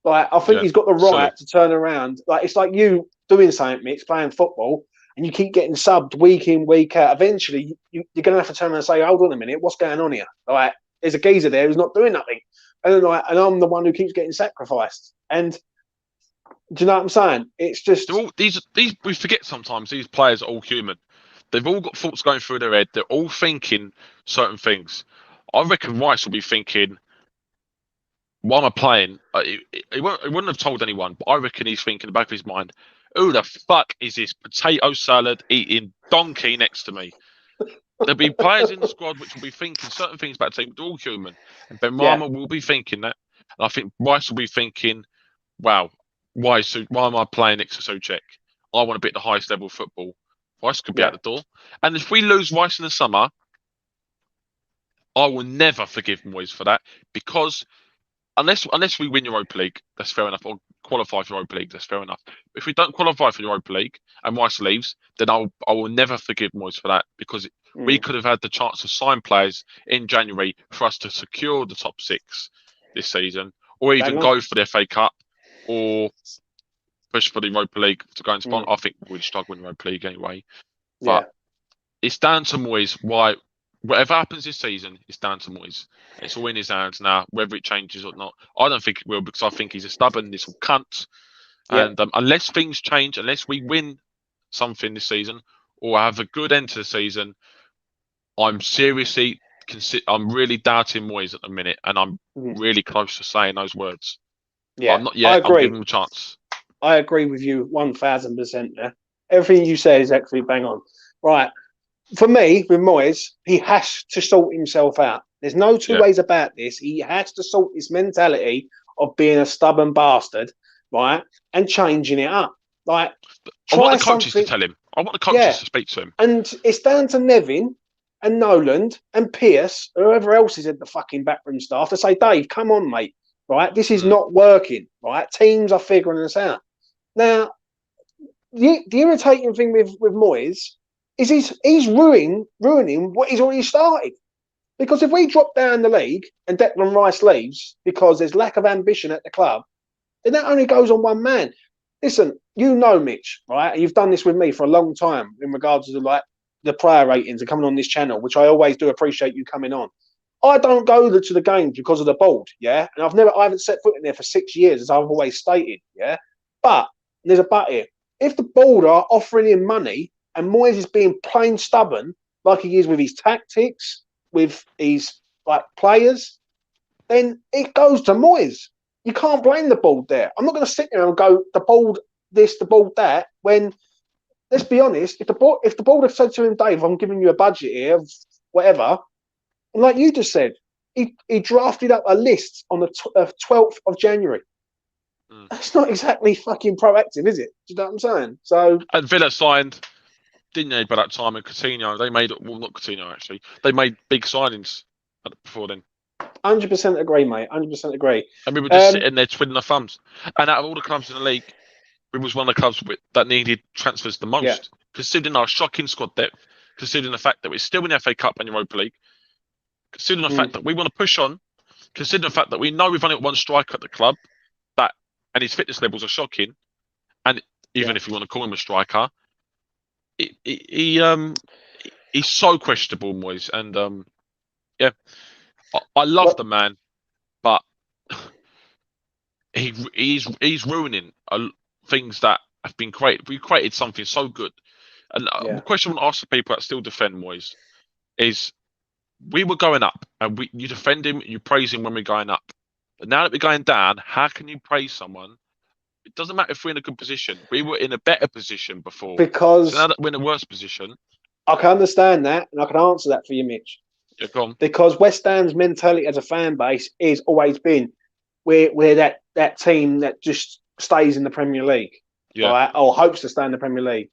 Like, I think he's got the right to turn around. Like, it's like you doing something, Mitch, playing football, and you keep getting subbed week in, week out. Eventually, you're going to have to turn around and say, hold on a minute, what's going on here? Like, there's a geezer there who's not doing nothing. And I'm the one who keeps getting sacrificed. And Do you know what I'm saying? It's just They're all, these we forget sometimes these players are all human. They've all got thoughts going through their head. They're all thinking certain things. I reckon Rice will be thinking, "Why am I playing?" He wouldn't have told anyone, but I reckon he's thinking in the back of his mind, "Who the fuck is this potato salad eating donkey next to me?" There'll be players in the squad which will be thinking certain things about the team. They're all human, and yeah, Benrama will be thinking that, and I think Rice will be thinking, "Wow, why am I playing next to Souček? I want to be at the highest level of football. Rice could be yeah. out the door." And if we lose Rice in the summer, I will never forgive Moyes for that because unless we win Europa League, that's fair enough, or qualify for Europa League, that's fair enough. If we don't qualify for Europa League and Rice leaves, then I will never forgive Moyes for that because we Mm. could have had the chance to sign players in January for us to secure the top six this season, or even Bang on. go for the FA Cup, or push for the Europa League to go and spawn. Mm. I think we'd struggle in the Europa League anyway. Yeah, But it's down to Moyes. Why? Whatever happens this season, it's down to Moyes. It's all in his hands now, whether it changes or not. I don't think it will because I think he's a stubborn little cunt. yeah. And unless things change, unless we win something this season or have a good end to the season, I'm seriously I'm really doubting Moyes at the minute, and I'm Mm. really close to saying those words. But Yeah. I'm not I yet. I'm agree. giving him a chance. I agree with you 1000% there. Everything you say is actually bang on. Right. For me, with Moyes, he has to sort himself out. There's no two Yeah. ways about this. He has to sort this mentality of being a stubborn bastard, right? And changing it up. Like, I want try the coaches to something. tell him. I want the Yeah. coaches to speak to him. And it's down to Nevin and Noland and Pierce, whoever else is in the fucking backroom staff, to say, Dave, come on, mate. Right? This is not working. Right? Teams are figuring this out. Now, the irritating thing with Moyes is he's ruining what he's already started. Because if we drop down the league and Declan Rice leaves because there's lack of ambition at the club, then that only goes on one man. Listen, you know Mitch, right? You've done this with me for a long time in regards to the player ratings and coming on this channel, which I always do appreciate you coming on. I don't go to the games because of the board, yeah? And I haven't set foot in there for 6 years, as I've always stated, yeah? But, there's a but here. If the board are offering him money and Moyes is being plain stubborn, like he is with his tactics, with his players, then it goes to Moyes. You can't blame the board there. I'm not going to sit there and go the board this, the board that. When let's be honest, if the board had said to him, Dave, I'm giving you a budget here of whatever, and like you just said, he drafted up a list on the 12th of January. That's not exactly fucking proactive, is it? Do you know what I'm saying? So, And Villa signed, didn't they, by that time? And Coutinho, they made, well, not Coutinho actually, they made big signings before then. 100% agree, mate. 100% agree. And we were just sitting there twiddling our thumbs. And out of all the clubs in the league, we was one of the clubs that needed transfers the most, Yeah. considering our shocking squad depth, considering the fact that we're still in the FA Cup and Europa League, considering the fact that we want to push on, considering the fact that we know we've only got one striker at the club, and his fitness levels are shocking, and even if you want to call him a striker, he's so questionable, Moyes, and yeah, I love the man, but he's ruining things that have been created. We created something so good, and the question I want to ask the people that still defend Moyes is: we were going up, and you defend him, you praise him when we're going up, but now that we're going down, how can you praise someone? It doesn't matter if we're in a good position. We were in a better position before. Because so now that we're in a worse position, I can understand that, and I can answer that for you, Mitch. Yeah, go on. Because West Ham's mentality as a fan base is always been we're that team that just stays in the Premier League, right? Or hopes to stay in the Premier League.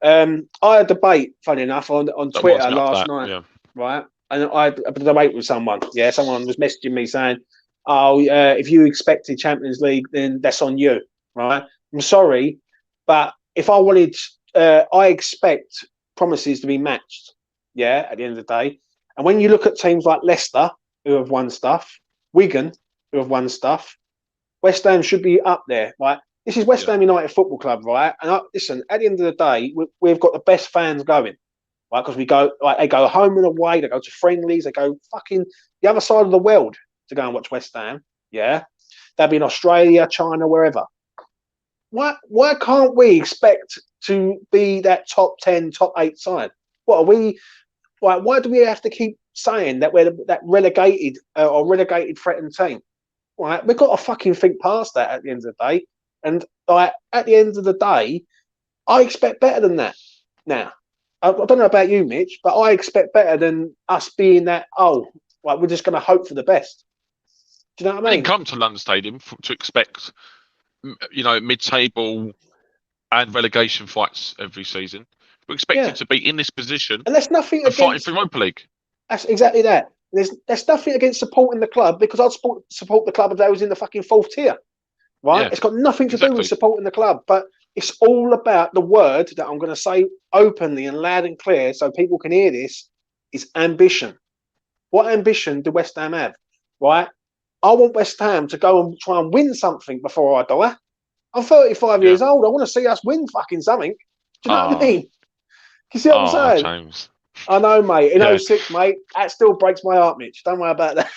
I had a debate, funny enough, on Twitter last night, right? And I had a debate with someone. Yeah, someone was messaging me saying, "Oh, if you expected Champions League, then that's on you." Right? I'm sorry, but if I wanted, I expect promises to be matched. Yeah, at the end of the day, and when you look at teams like Leicester, who have won stuff, Wigan, who have won stuff, West Ham should be up there, right? This is West Ham United Football Club, right? And listen, at the end of the day, we've got the best fans going, right? Because we go, they go home and away, they go to friendlies, they go fucking the other side of the world to go and watch West Ham. Yeah, they'll be in Australia, China, wherever. why can't we expect to be that top 10, top 8 side? What are we? Why do we have to keep saying that we're that relegated or relegated threatened team? Right, we've got to fucking think past that at the end of the day. And like at the end of the day, I expect better than that. Now, I don't know about you, Mitch, but I expect better than us being that. Oh, like we're just going to hope for the best. Do you know what I mean? didn't come to London Stadium to expect, mid-table and relegation fights every season. We expected to be in this position and there's nothing and fighting against for Europa League. That's exactly that. There's nothing against supporting the club because I'd support the club if they was in the fucking 4th tier, right? Yeah, it's got nothing to do with supporting the club, but it's all about the word that I'm going to say openly and loud and clear so people can hear this is ambition. What ambition do West Ham have, right? I want West Ham to go and try and win something before I die. I'm 35 years old. I want to see us win fucking something. Do you know what I mean? You see what I'm saying? James. I know, mate. In 06, mate, that still breaks my heart, Mitch. Don't worry about that.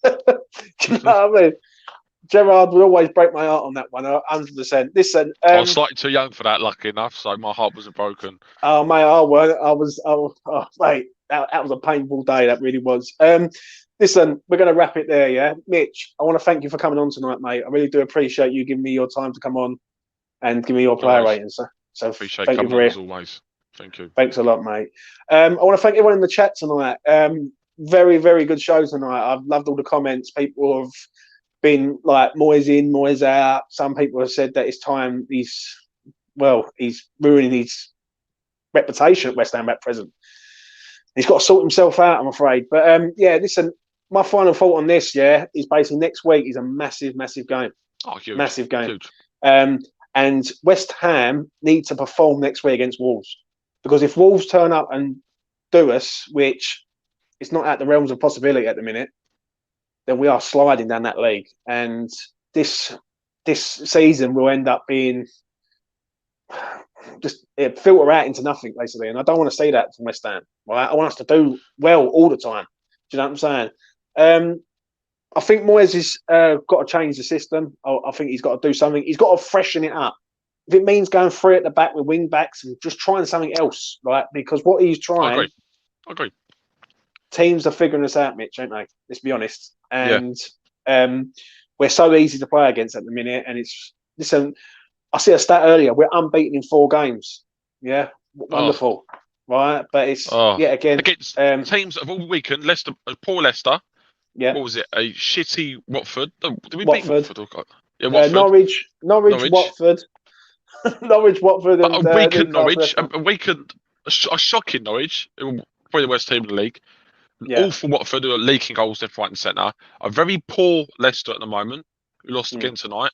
Do you know what I mean? Gerrard would always break my heart on that one, 100%. Listen, I was slightly too young for that, lucky enough, so my heart wasn't broken. Oh, mate, mate, that was a painful day. That really was. Listen, we're going to wrap it there, yeah? Mitch, I want to thank you for coming on tonight, mate. I really do appreciate you giving me your time to come on and give me your player ratings. So appreciate thank coming you on as always. Thank you. Thanks a lot, mate. I want to thank everyone in the chat tonight. Very, very good show tonight. I've loved all the comments. People have been like, Moyes in, Moyes out. Some people have said that it's time he's ruining his reputation at West Ham at present. He's got to sort himself out, I'm afraid. But listen, my final thought on this, is basically next week is a massive, massive game. Oh, huge. Massive game. Huge. And West Ham need to perform next week against Wolves. Because if Wolves turn up and do us, which is not at the realms of possibility at the minute, then we are sliding down that league. And this season will end up being just filter out into nothing, basically. And I don't want to see that from West Ham. Right? I want us to do well all the time. Do you know what I'm saying? I think Moyes has got to change the system. I think he's got to do something. He's got to freshen it up. If it means going 3 at the back with wing backs and just trying something else, right? Because what he's trying, I agree. Teams are figuring us out, Mitch, ain't they? Let's be honest. And we're so easy to play against at the minute. And listen, I see a stat earlier. We're unbeaten in 4 games. Yeah, wonderful, right? But it's again against teams of all weekend. Leicester, poor Leicester. Yeah. What was it? A shitty Watford. Did we beat Watford? Yeah, Watford. Norwich, Watford. Norwich, Watford, and a weakened Norwich, a shocking Norwich, probably the worst team in the league. Yeah. Awful Watford, who are leaking goals left, right, and centre. A very poor Leicester at the moment, who lost again tonight,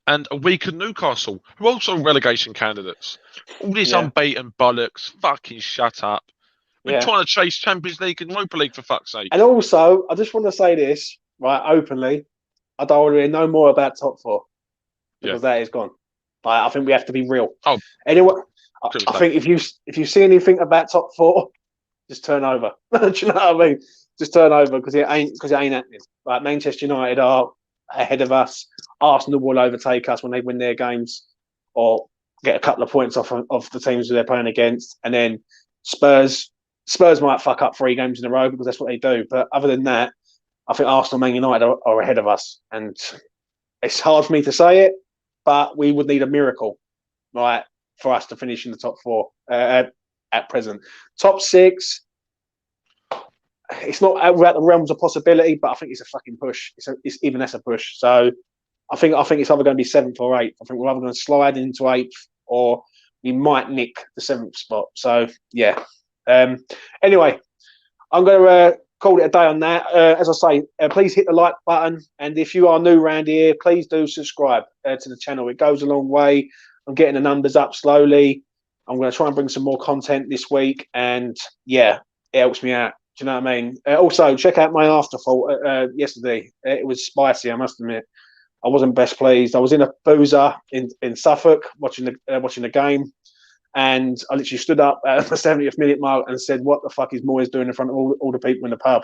and a weakened Newcastle, who are also relegation candidates. All this unbeaten bollocks. Fucking shut up. We're trying to chase Champions League and Europa League, for fuck's sake. And also, I just want to say this right openly. I don't want to hear no more about top 4 because that is gone. I think we have to be real. Oh, anyway, I think if you see anything about top 4, just turn over. Do you know what I mean? Just turn over because it ain't happening. Like Manchester United are ahead of us. Arsenal will overtake us when they win their games or get a couple of points off the teams who they're playing against, and then Spurs might fuck up 3 games in a row because that's what they do. But other than that, I think Arsenal, Man United are ahead of us, and it's hard for me to say it. But we would need a miracle, right, for us to finish in the top 4 at present. Top 6, it's not out the realms of possibility, but I think it's a fucking push. It's even less a push. So I think it's either going to be 7th or 8th. I think we're either going to slide into 8th or we might nick the 7th spot. So yeah. Anyway, I'm going to call it a day on that. As I say, please hit the like button, and if you are new around here, please do subscribe to the channel. It goes a long way. I'm getting the numbers up slowly. I'm going to try and bring some more content this week, and it helps me out. Do you know what I mean? Also, check out my afterthought yesterday. It was spicy, I must admit. I wasn't best pleased. I was in a boozer in Suffolk watching the game. And I literally stood up at the 70th minute mark and said, "What the fuck is Moyes doing in front of all the people in the pub?"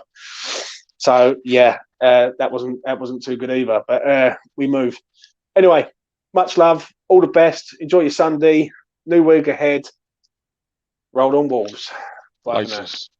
So that wasn't too good either. But we moved anyway. Much love. All the best. Enjoy your Sunday. New week ahead. Roll on Wolves. Bye for now. Latest.